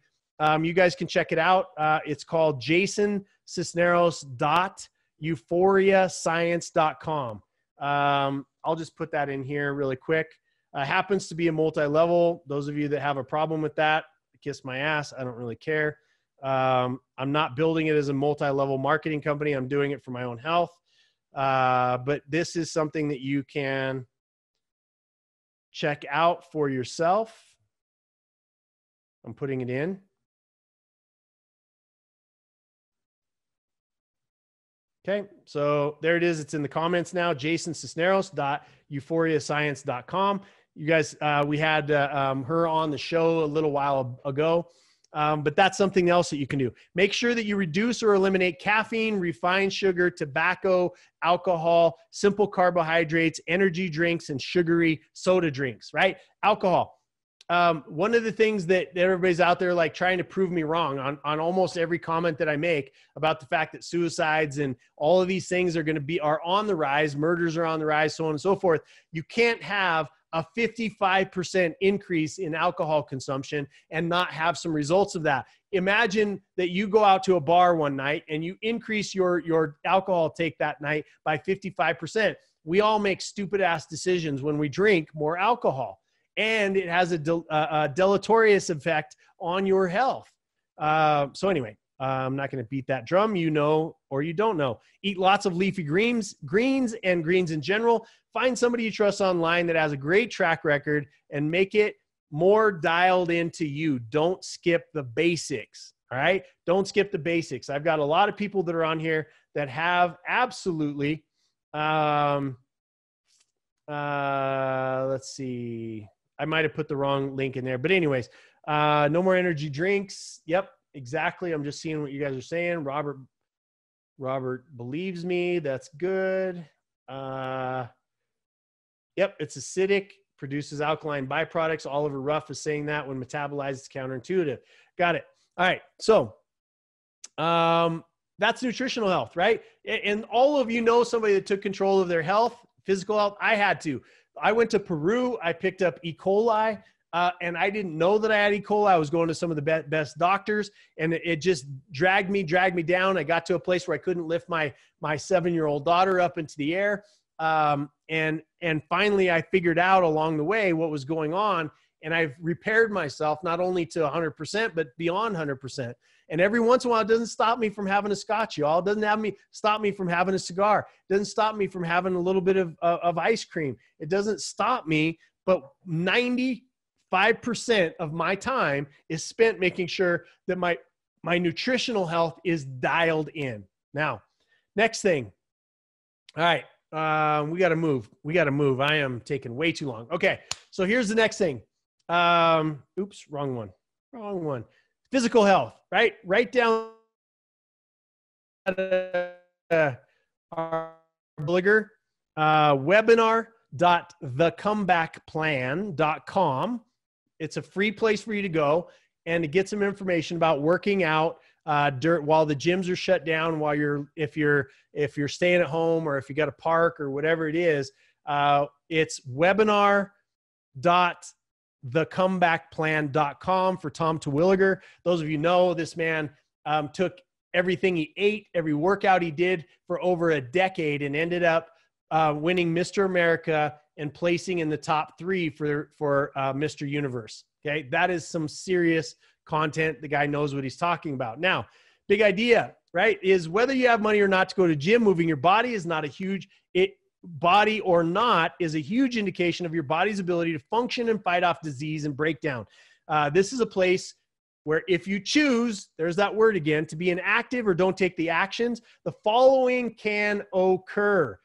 you guys can check it out. It's called jasonsisneros.euphoriascience.com. I'll just put that in here really quick. Happens to be a multi-level. Those of you that have a problem with that, kiss my ass. I don't really care. I'm not building it as a multi-level marketing company. I'm doing it for my own health. But this is something that you can check out for yourself. I'm putting it in. Okay, so there it is. It's in the comments now. jasonsisneros.euphoriascience.com. You guys, we had her on the show a little while ago, but that's something else that you can do. Make sure that you reduce or eliminate caffeine, refined sugar, tobacco, alcohol, simple carbohydrates, energy drinks, and sugary soda drinks, right? Alcohol. one of the things that everybody's out there like trying to prove me wrong on almost every comment that I make about the fact that suicides and all of these things are on the rise, murders are on the rise, so on and so forth. You can't have a 55% increase in alcohol consumption and not have some results of that. Imagine that you go out to a bar one night and you increase your alcohol take that night by 55%. We all make stupid ass decisions when we drink more alcohol, and it has a deleterious effect on your health. So anyway, I'm not going to beat that drum, you know, or you don't know. Eat lots of leafy greens and greens in general. Find somebody you trust online that has a great track record and make it more dialed into you. Don't skip the basics. All right. Don't skip the basics. I've got a lot of people that are on here that have absolutely, let's see. I might've put the wrong link in there, but anyways, no more energy drinks. Yep. Exactly. I'm just seeing what you guys are saying. Robert believes me. That's good. Yep. It's acidic, produces alkaline byproducts. Oliver Ruff is saying that when metabolized, it's counterintuitive. Got it. All right. So, that's nutritional health, right? And all of you know somebody that took control of their health, physical health. I had to. I went to Peru. I picked up E. coli. And I didn't know that I had E. coli. I was going to some of the best doctors, and it just dragged me down. I got to a place where I couldn't lift my 7-year-old daughter up into the air. And finally I figured out along the way what was going on, and I've repaired myself not only to 100%, but beyond 100%. And every once in a while, it doesn't stop me from having a scotch, y'all. It doesn't stop me from having a cigar. It doesn't stop me from having a little bit of ice cream. It doesn't stop me, but 95% of my time is spent making sure that my nutritional health is dialed in. Now, next thing. All right. We got to move. I am taking way too long. Okay. So here's the next thing. Oops, wrong one. Physical health, right? Write down our Bulliger, webinar.thecomebackplan.com. It's a free place for you to go and to get some information about working out while the gyms are shut down, if you're staying at home, or if you got a park or whatever it is. It's webinar.thecomebackplan.com for Tom Terwilliger. Those of you know, this man took everything he ate, every workout he did for over a decade, and ended up winning Mr. America and placing in the top 3 for Mr. Universe. Okay. That is some serious content. The guy knows what he's talking about. Now, big idea, right, is whether you have money or not to go to gym, moving your body is not a huge, body or not is a huge indication of your body's ability to function and fight off disease and breakdown. This is a place where if you choose, there's that word again, to be inactive or don't take the actions, the following can occur.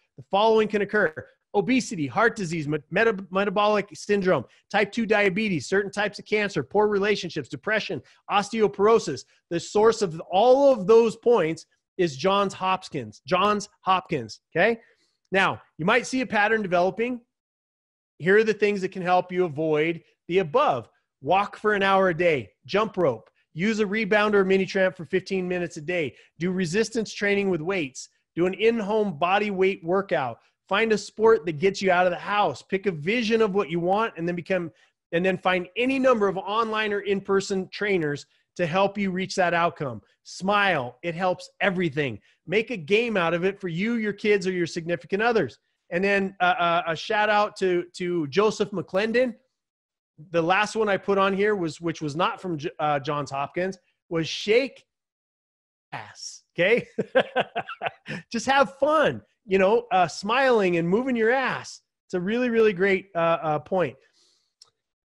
Obesity, heart disease, metabolic syndrome, type 2 diabetes, certain types of cancer, poor relationships, depression, osteoporosis. The source of all of those points is Johns Hopkins. Okay? Now, you might see a pattern developing. Here are the things that can help you avoid the above. Walk for an hour a day, jump rope, use a rebounder or mini tramp for 15 minutes a day, do resistance training with weights, do an in-home body weight workout, find a sport that gets you out of the house, pick a vision of what you want, and then find any number of online or in-person trainers to help you reach that outcome. Smile. It helps everything. Make a game out of it for you, your kids, or your significant others. And then a shout out to Joseph McClendon. The last one I put on here which was not from Johns Hopkins, was shake ass. Okay. Just have fun, smiling and moving your ass. It's a really, really great point.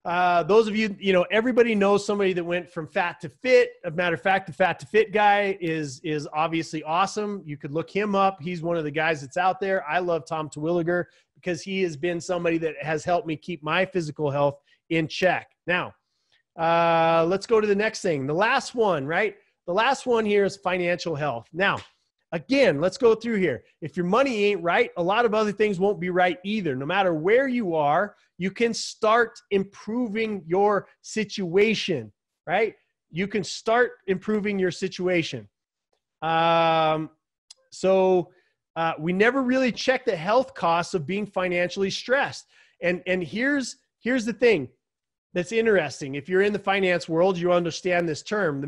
Those of you, everybody knows somebody that went from fat to fit. As a matter of fact, the fat to fit guy is obviously awesome. You could look him up. He's one of the guys that's out there. I love Tom Terwilliger because he has been somebody that has helped me keep my physical health in check. Now, let's go to the next thing. The last one, right? The last one here is financial health. Now, Again, let's go through here. If your money ain't right, a lot of other things won't be right either. No matter where you are, you can start improving your situation, right? You can start improving your situation. We never really check the health costs of being financially stressed. And here's the thing that's interesting. If you're in the finance world, you understand this term. The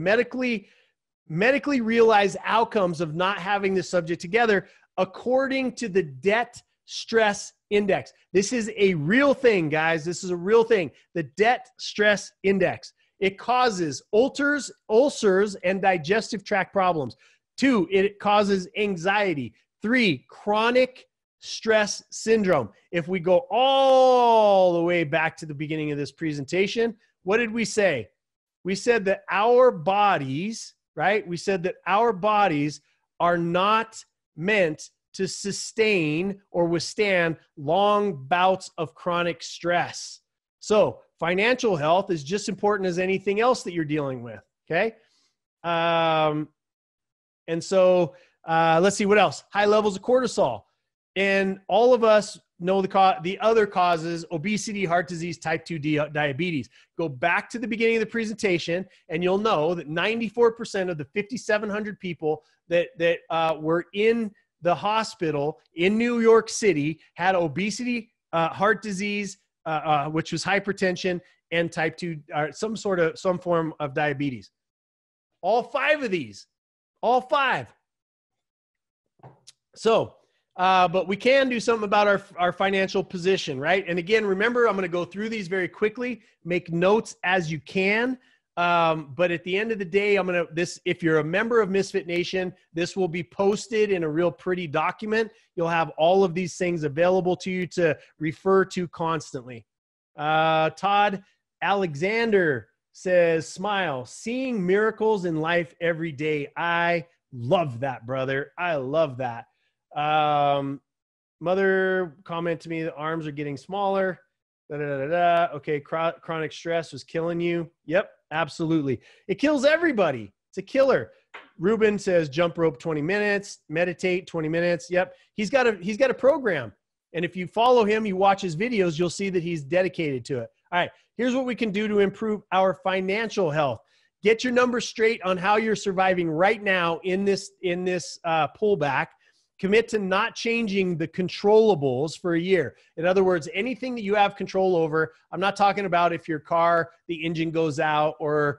medically realized outcomes of not having this subject together, according to the debt stress index. This is a real thing, guys. This is a real thing. The debt stress index. It causes ulcers and digestive tract problems. 2, it causes anxiety. 3, chronic stress syndrome. If we go all the way back to the beginning of this presentation, what did we say? We said that our bodies, right? We said that our bodies are not meant to sustain or withstand long bouts of chronic stress. So financial health is just important as anything else that you're dealing with, okay? Let's see what else. High levels of cortisol. And all of us know the other causes: obesity, heart disease, type 2 diabetes. Go back to the beginning of the presentation and you'll know that 94% of the 5,700 people that were in the hospital in New York City had obesity, heart disease, which was hypertension, and type 2, some form of diabetes. All 5 of these, all 5. So, but we can do something about our financial position, right? And again, remember, I'm going to go through these very quickly. Make notes as you can. But at the end of the day, if you're a member of Misfit Nation, this will be posted in a real pretty document. You'll have all of these things available to you to refer to constantly. Todd Alexander says, smile, seeing miracles in life every day. I love that, brother. I love that. Mother comment to me, the arms are getting smaller. Okay, chronic stress was killing you. Yep, absolutely. It kills everybody. It's a killer. Ruben says jump rope 20 minutes, meditate 20 minutes. Yep, he's got a program. And if you follow him, you watch his videos, you'll see that he's dedicated to it. All right, here's what we can do to improve our financial health. Get your numbers straight on how you're surviving right now in this pullback. Commit to not changing the controllables for a year. In other words, anything that you have control over. I'm not talking about if your car, the engine goes out, or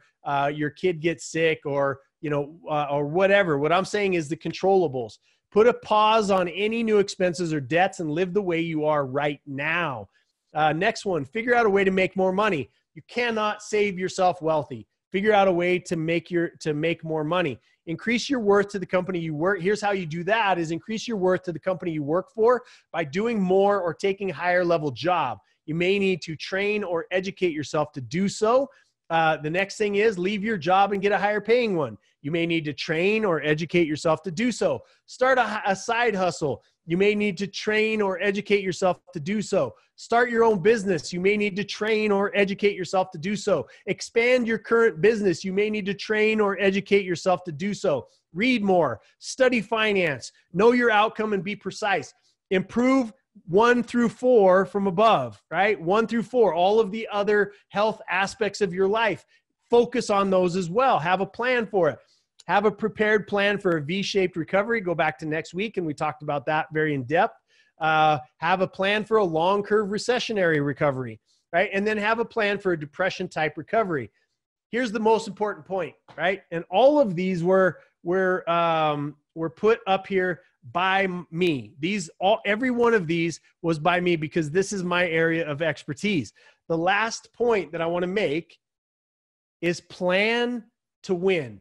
your kid gets sick, or or whatever. What I'm saying is the controllables. Put a pause on any new expenses or debts and live the way you are right now. Next one, figure out a way to make more money. You cannot save yourself wealthy. Figure out a way to make more money. Increase your worth to the company you work. Here's how you do that: is increase your worth to the company you work for by doing more or taking a higher level job. You may need to train or educate yourself to do so. The next thing is leave your job and get a higher paying one. You may need to train or educate yourself to do so. Start a side hustle. You may need to train or educate yourself to do so. Start your own business. You may need to train or educate yourself to do so. Expand your current business. You may need to train or educate yourself to do so. Read more. Study finance. Know your outcome and be precise. Improve 1 through 4 from above, right? 1 through 4, all of the other health aspects of your life. Focus on those as well. Have a plan for it. Have a prepared plan for a V-shaped recovery. Go back to next week, and we talked about that very in depth. Have a plan for a long curve recessionary recovery, right? And then have a plan for a depression type recovery. Here's the most important point, right? And all of these were put up here by me. Every one of these was by me because this is my area of expertise. The last point that I want to make is plan to win.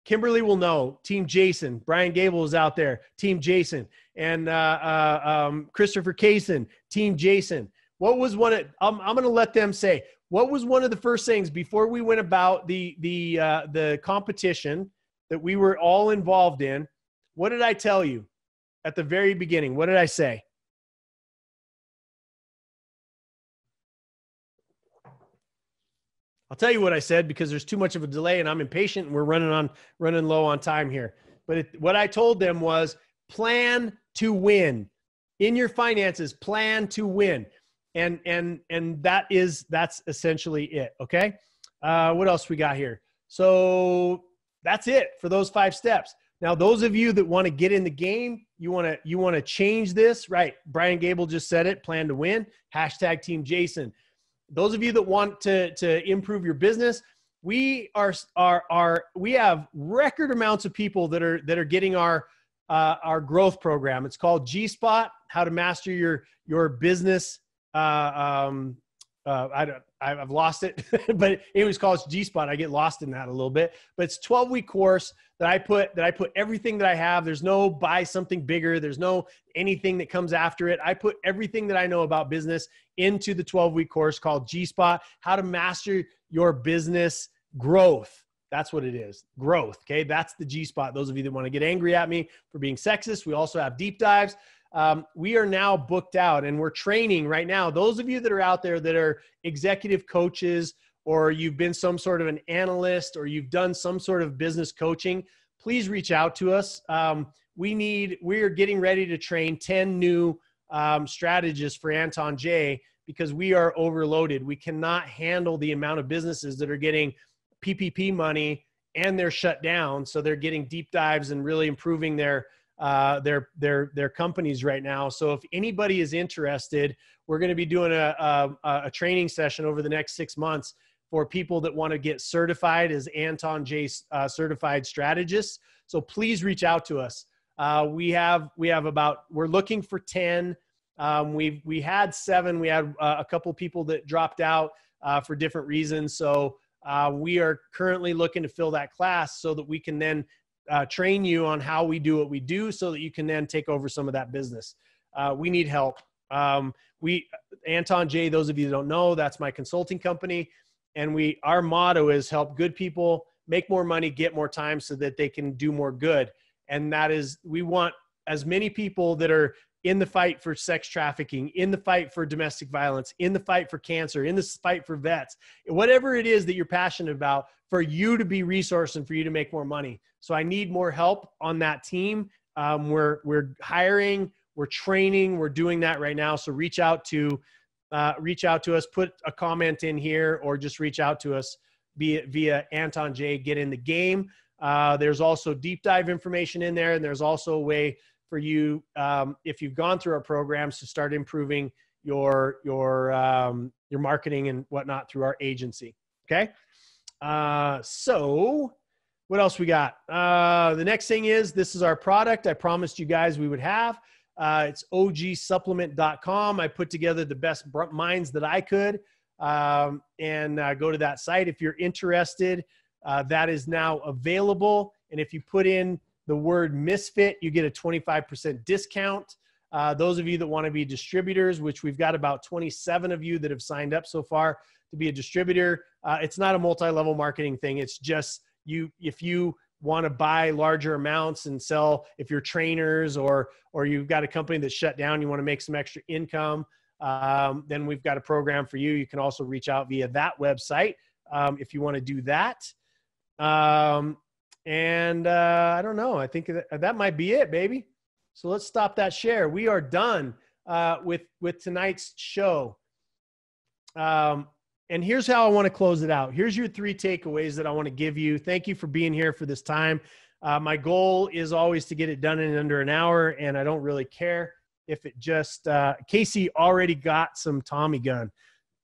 Kimberly will know. Team Jason. Brian Gable is out there. Team Jason. And Christopher Kaysen. Team Jason. What was one of, I'm going to let them say, what was one of the first things before we went about the competition that we were all involved in? What did I tell you at the very beginning? What did I say? I'll tell you what I said because there's too much of a delay and I'm impatient and we're running low on time here. But what I told them was plan to win in your finances, plan to win. And that's essentially it. Okay. What else we got here? So that's it for those 5 steps. Now, those of you that want to get in the game, you want to change this, right? Brian Gable just said it, plan to win, hashtag Team Jason. Those of you that want to improve your business, we have record amounts of people that are getting our growth program. It's called G-Spot, How to Master Your Business. I've lost it, but it was called G-Spot. I get lost in that a little bit, but it's a 12-week course that I put everything that I have. There's no buy something bigger. There's no anything that comes after it. I put everything that I know about business into the 12-week course called G-Spot, How to Master Your Business Growth. That's what it is. Growth. Okay. That's the G-Spot. Those of you that want to get angry at me for being sexist, we also have deep dives. We are now booked out and we're training right now. Those of you that are out there that are executive coaches, or you've been some sort of an analyst, or you've done some sort of business coaching, please reach out to us. We are getting ready to train 10 new strategists for Anton J, because we are overloaded. We cannot handle the amount of businesses that are getting PPP money and they're shut down. So they're getting deep dives and really improving their companies right now. So if anybody is interested, we're going to be doing a training session over the next 6 months for people that want to get certified as Anton J certified strategists. So please reach out to us. We're looking for 10. We had 7. We had a couple people that dropped out for different reasons. So we are currently looking to fill that class so that we can then train you on how we do what we do, so that you can then take over some of that business. We need help. Anton J, those of you that don't know, that's my consulting company. And our motto is help good people make more money, get more time so that they can do more good. And that is, we want as many people that are in the fight for sex trafficking, in the fight for domestic violence, in the fight for cancer, in the fight for vets, whatever it is that you're passionate about, for you to be resourced and for you to make more money. So I need more help on that team. We're hiring, we're training, we're doing that right now. So reach out to us, put a comment in here, or just reach out to us via Anton J, Get in the Game. There's also deep dive information in there. And there's also a way for you, if you've gone through our programs, to start improving your marketing and whatnot through our agency. Okay. So what else we got? The next thing is, this is our product I promised you guys we would have. It's ogsupplement.com. I put together the best minds that I could, and go to that site. If you're interested, that is now available. And if you put in the word misfit, you get a 25% discount. Those of you that want to be distributors, which we've got about 27 of you that have signed up so far to be a distributor. It's not a multi-level marketing thing. It's just if you want to buy larger amounts and sell, if you're trainers or you've got a company that's shut down, you want to make some extra income, then we've got a program for you. You can also reach out via that website if you want to do that. I don't know. I think that might be it, baby. So let's stop that share. We are done with tonight's show. And here's how I want to close it out. Here's your 3 takeaways that I want to give you. Thank you for being here for this time. My goal is always to get it done in under an hour, and I don't really care if it just, Casey already got some Tommy gun.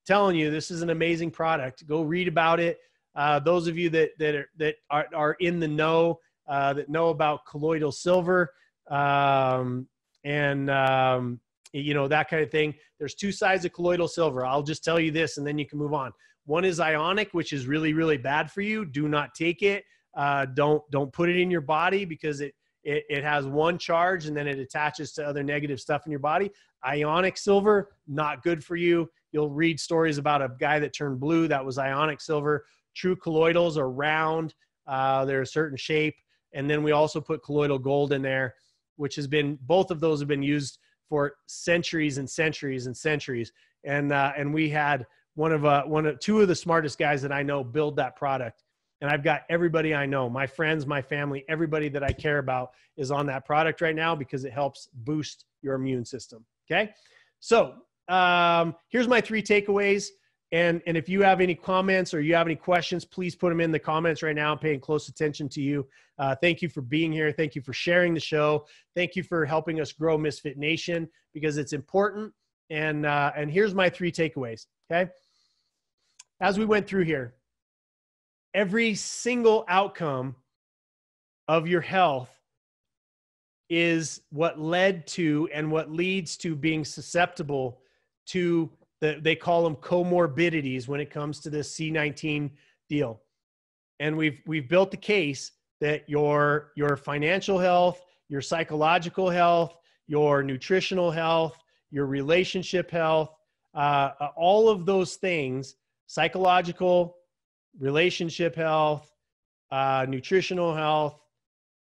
Telling you, this is an amazing product. Go read about it. Those of you that are in the know, that know about colloidal silver, you know, that kind of thing. There's 2 sides of colloidal silver. I'll just tell you this, and then you can move on. One is ionic, which is really, really bad for you. Do not take it. Don't put it in your body, because it has one charge and then it attaches to other negative stuff in your body. Ionic silver, not good for you. You'll read stories about a guy that turned blue. That was ionic silver. True colloidals are round. They're a certain shape. And then we also put colloidal gold in there, which has been, both of those have been used for centuries and centuries and centuries. And we had 2 of the smartest guys that I know build that product. And I've got everybody I know, my friends, my family, everybody that I care about is on that product right now because it helps boost your immune system. Okay. So here's my 3 takeaways. And if you have any comments or you have any questions, please put them in the comments right now. I'm paying close attention to you. Thank you for being here. Thank you for sharing the show. Thank you for helping us grow Misfit Nation because it's important. And here's my 3 takeaways. Okay. As we went through here, every single outcome of your health is what led to and what leads to being susceptible to they call them comorbidities when it comes to this C19 deal. And we've built the case that your financial health, your psychological health, your nutritional health, your relationship health, all of those things, psychological, relationship health, nutritional health,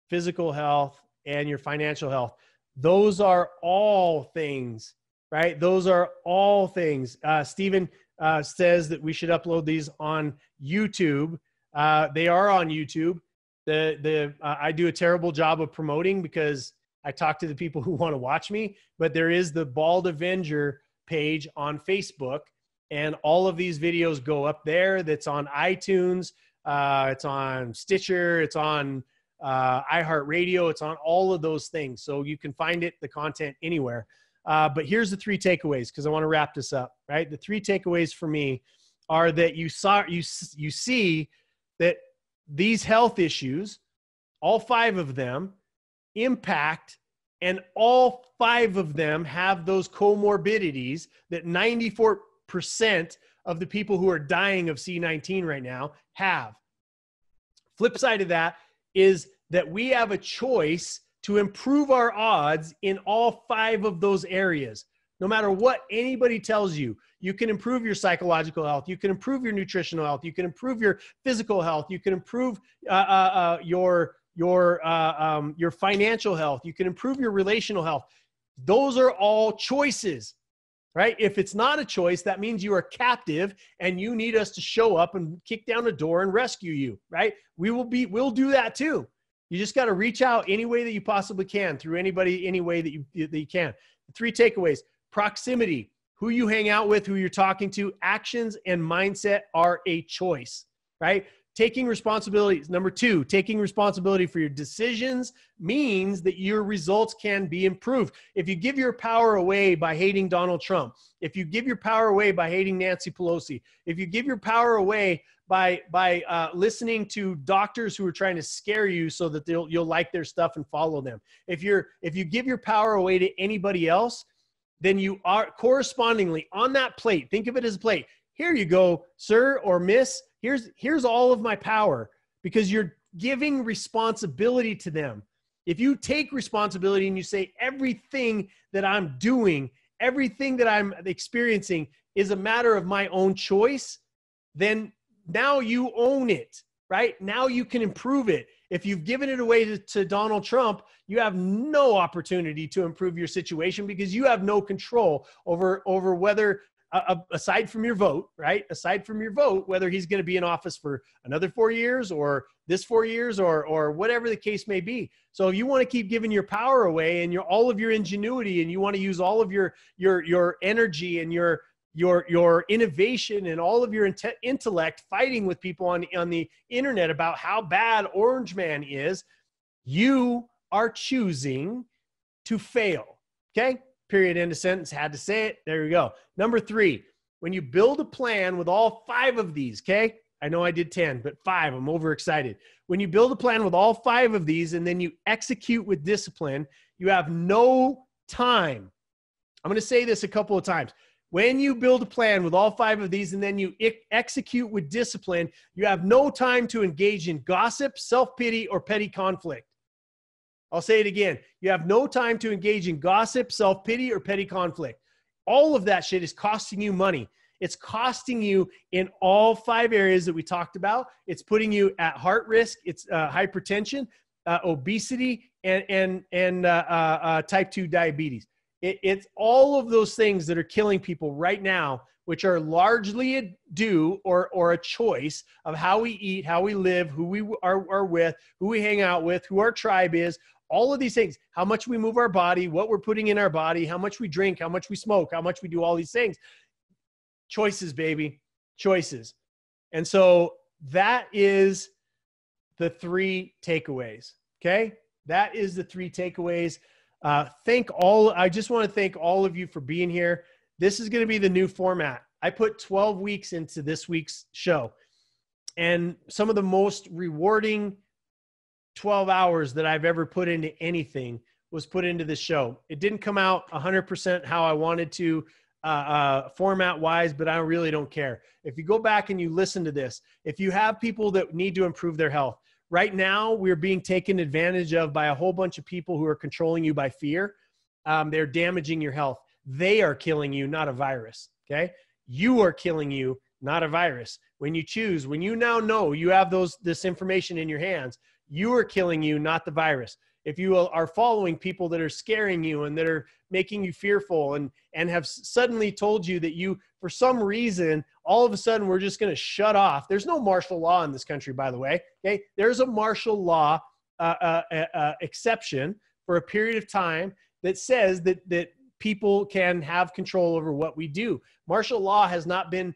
physical health, and your financial health. Those are all things, right? Those are all things. Stephen says that we should upload these on YouTube. They are on YouTube. I do a terrible job of promoting because I talk to the people who want to watch me, but there is the Bald Avenger page on Facebook, and all of these videos go up there. That's on iTunes. It's on Stitcher. It's on iHeartRadio. It's on all of those things. So you can find the content anywhere. But here's the 3 takeaways because I want to wrap this up, right? The 3 takeaways for me are that you see that these health issues, all 5 of them, impact, and all 5 of them have those comorbidities that 94% of the people who are dying of C19 right now have. Flip side of that is that we have a choice to improve our odds in all 5 of those areas. No matter what anybody tells you, you can improve your psychological health. You can improve your nutritional health. You can improve your physical health. You can improve your financial health. You can improve your relational health. Those are all choices, right? If it's not a choice, that means you are captive and you need us to show up and kick down the door and rescue you, right? We'll do that too. You just got to reach out any way that you possibly can, through anybody, any way that you can. The 3 takeaways: proximity, who you hang out with, who you're talking to, actions and mindset are a choice, right? Taking responsibility. Number 2, taking responsibility for your decisions means that your results can be improved. If you give your power away by hating Donald Trump, if you give your power away by hating Nancy Pelosi, if you give your power away by listening to doctors who are trying to scare you so that you'll like their stuff and follow them, if you give your power away to anybody else, then you are correspondingly on that plate. Think of it as a plate. Here you go, sir or miss. Here's all of my power, because you're giving responsibility to them. If you take responsibility and you say everything that I'm doing, everything that I'm experiencing is a matter of my own choice, then now you own it, right? Now you can improve it. If you've given it away to Donald Trump, you have no opportunity to improve your situation because you have no control over whether, aside from your vote, right? Aside from your vote, whether he's going to be in office for another 4 years or this 4 years or whatever the case may be. So if you want to keep giving your power away and all of your ingenuity, and you want to use all of your energy and your innovation and all of your intellect fighting with people on the internet about how bad Orange Man is, you are choosing to fail. Okay? Period. End of sentence. Had to say it. There you go. Number 3, when you build a plan with all 5 of these, okay? I know I did 10, but 5, I'm overexcited. When you build a plan with all 5 of these and then you execute with discipline, you have no time. I'm going to say this a couple of times. When you build a plan with all 5 of these and then you execute with discipline, you have no time to engage in gossip, self-pity, or petty conflict. I'll say it again. You have no time to engage in gossip, self-pity, or petty conflict. All of that shit is costing you money. It's costing you in all 5 areas that we talked about. It's putting you at heart risk. It's hypertension, obesity, and type 2 diabetes. It's all of those things that are killing people right now which are largely due or a choice of how we eat, how we live, who we are with, who we hang out with, who our tribe is, all of these things, how much we move our body, what we're putting in our body, how much we drink, how much we smoke, how much we do all these things. Choices, baby, choices. And so that is the 3 takeaways. Okay. That is the 3 takeaways. I just want to thank all of you for being here. This is going to be the new format. I put 12 weeks into this week's show, and some of the most rewarding 12 hours that I've ever put into anything was put into this show. It didn't come out 100% how I wanted to, format wise, but I really don't care. If you go back and you listen to this, if you have people that need to improve their health, right now we're being taken advantage of by a whole bunch of people who are controlling you by fear. They're damaging your health. They are killing you, not a virus. Okay. You are killing you, not a virus. When you choose, when you now know you have this information in your hands, you are killing you, not the virus. If you are following people that are scaring you and that are making you fearful and have suddenly told you that you, for some reason, all of a sudden we're just going to shut off. There's no martial law in this country, by the way. Okay. There's a martial law exception for a period of time that says that people can have control over what we do. Martial law has not been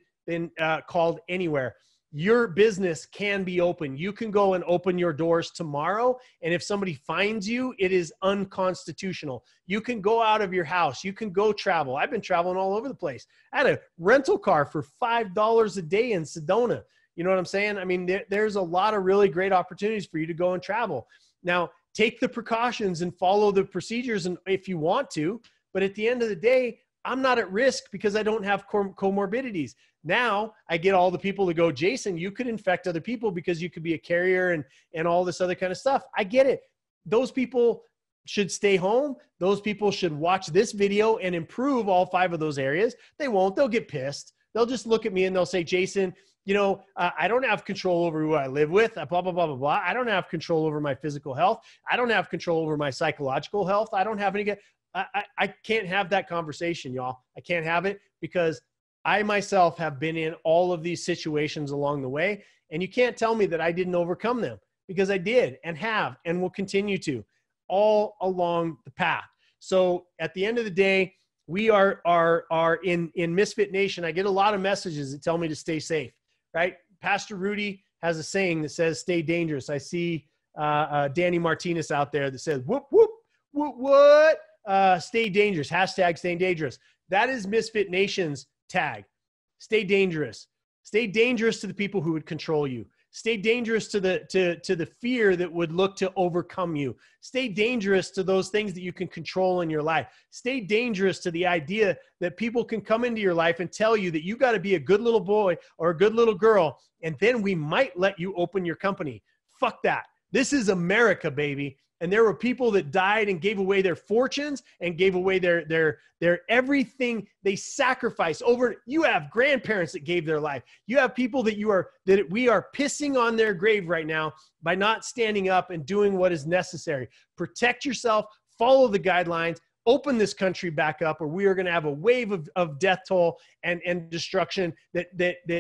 called anywhere. Your business can be open. You can go and open your doors tomorrow. And if somebody finds you, it is unconstitutional. You can go out of your house. You can go travel. I've been traveling all over the place. I had a rental car for $5 a day in Sedona. You know what I'm saying? I mean, there's a lot of really great opportunities for you to go and travel. Now, take the precautions and follow the procedures and if you want to. But at the end of the day, I'm not at risk because I don't have comorbidities. Now I get all the people to go, Jason, you could infect other people because you could be a carrier and all this other kind of stuff. I get it. Those people should stay home. Those people should watch this video and improve all 5 of those areas. They won't. They'll get pissed. They'll just look at me and they'll say, Jason, you know, I don't have control over who I live with, blah, blah, blah, blah, blah. I don't have control over my physical health. I don't have control over my psychological health. I don't have any, I can't have that conversation, y'all. I can't have it because I myself have been in all of these situations along the way. And you can't tell me that I didn't overcome them because I did and have and will continue to all along the path. So at the end of the day, we are in Misfit Nation. I get a lot of messages that tell me to stay safe, right? Pastor Rudy has a saying that says, stay dangerous. I see Danny Martinez out there that says, whoop, whoop, whoop, what? Stay dangerous, hashtag stay dangerous. That is Misfit Nation's tag. Stay dangerous. Stay dangerous to the people who would control you. Stay dangerous to the fear that would look to overcome you. Stay dangerous to those things that you can control in your life. Stay dangerous to the idea that people can come into your life and tell you that you got to be a good little boy or a good little girl, and then we might let you open your company. Fuck that. This is America, baby. And there were people that died and gave away their fortunes and gave away their everything they sacrificed over. You have grandparents that gave their life. You have people that we are pissing on their grave right now by not standing up and doing what is necessary. Protect yourself, follow the guidelines, open this country back up, or we are going to have a wave of death toll and destruction that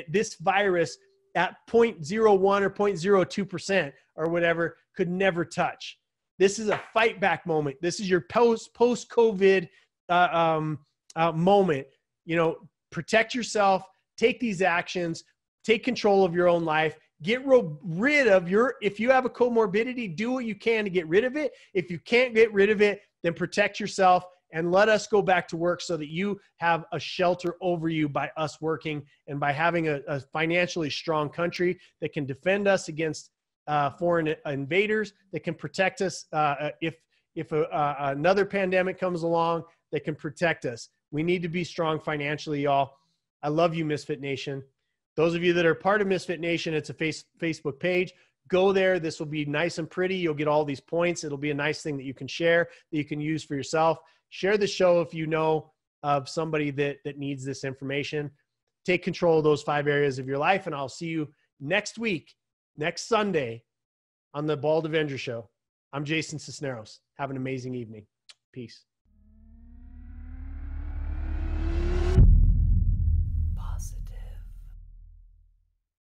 this virus at 0.01 or 0.02% or whatever could never touch. This is a fight back moment. This is your post-COVID moment. You know, protect yourself, take these actions, take control of your own life, get rid of if you have a comorbidity, do what you can to get rid of it. If you can't get rid of it, then protect yourself and let us go back to work so that you have a shelter over you by us working and by having a financially strong country that can defend us against foreign invaders, that can protect us if another pandemic comes along, that can protect us. We need to be strong financially, y'all. I love you, Misfit Nation. Those of you that are part of Misfit Nation, it's a Facebook page. Go there. This will be nice and pretty. You'll get all these points. It'll be a nice thing that you can share, that you can use for yourself. Share the show if you know of somebody that needs this information. Take control of those 5 areas of your life, and I'll see you next week. Next Sunday on the Bald Avenger Show. I'm Jason Sisneros. Have an amazing evening. Peace.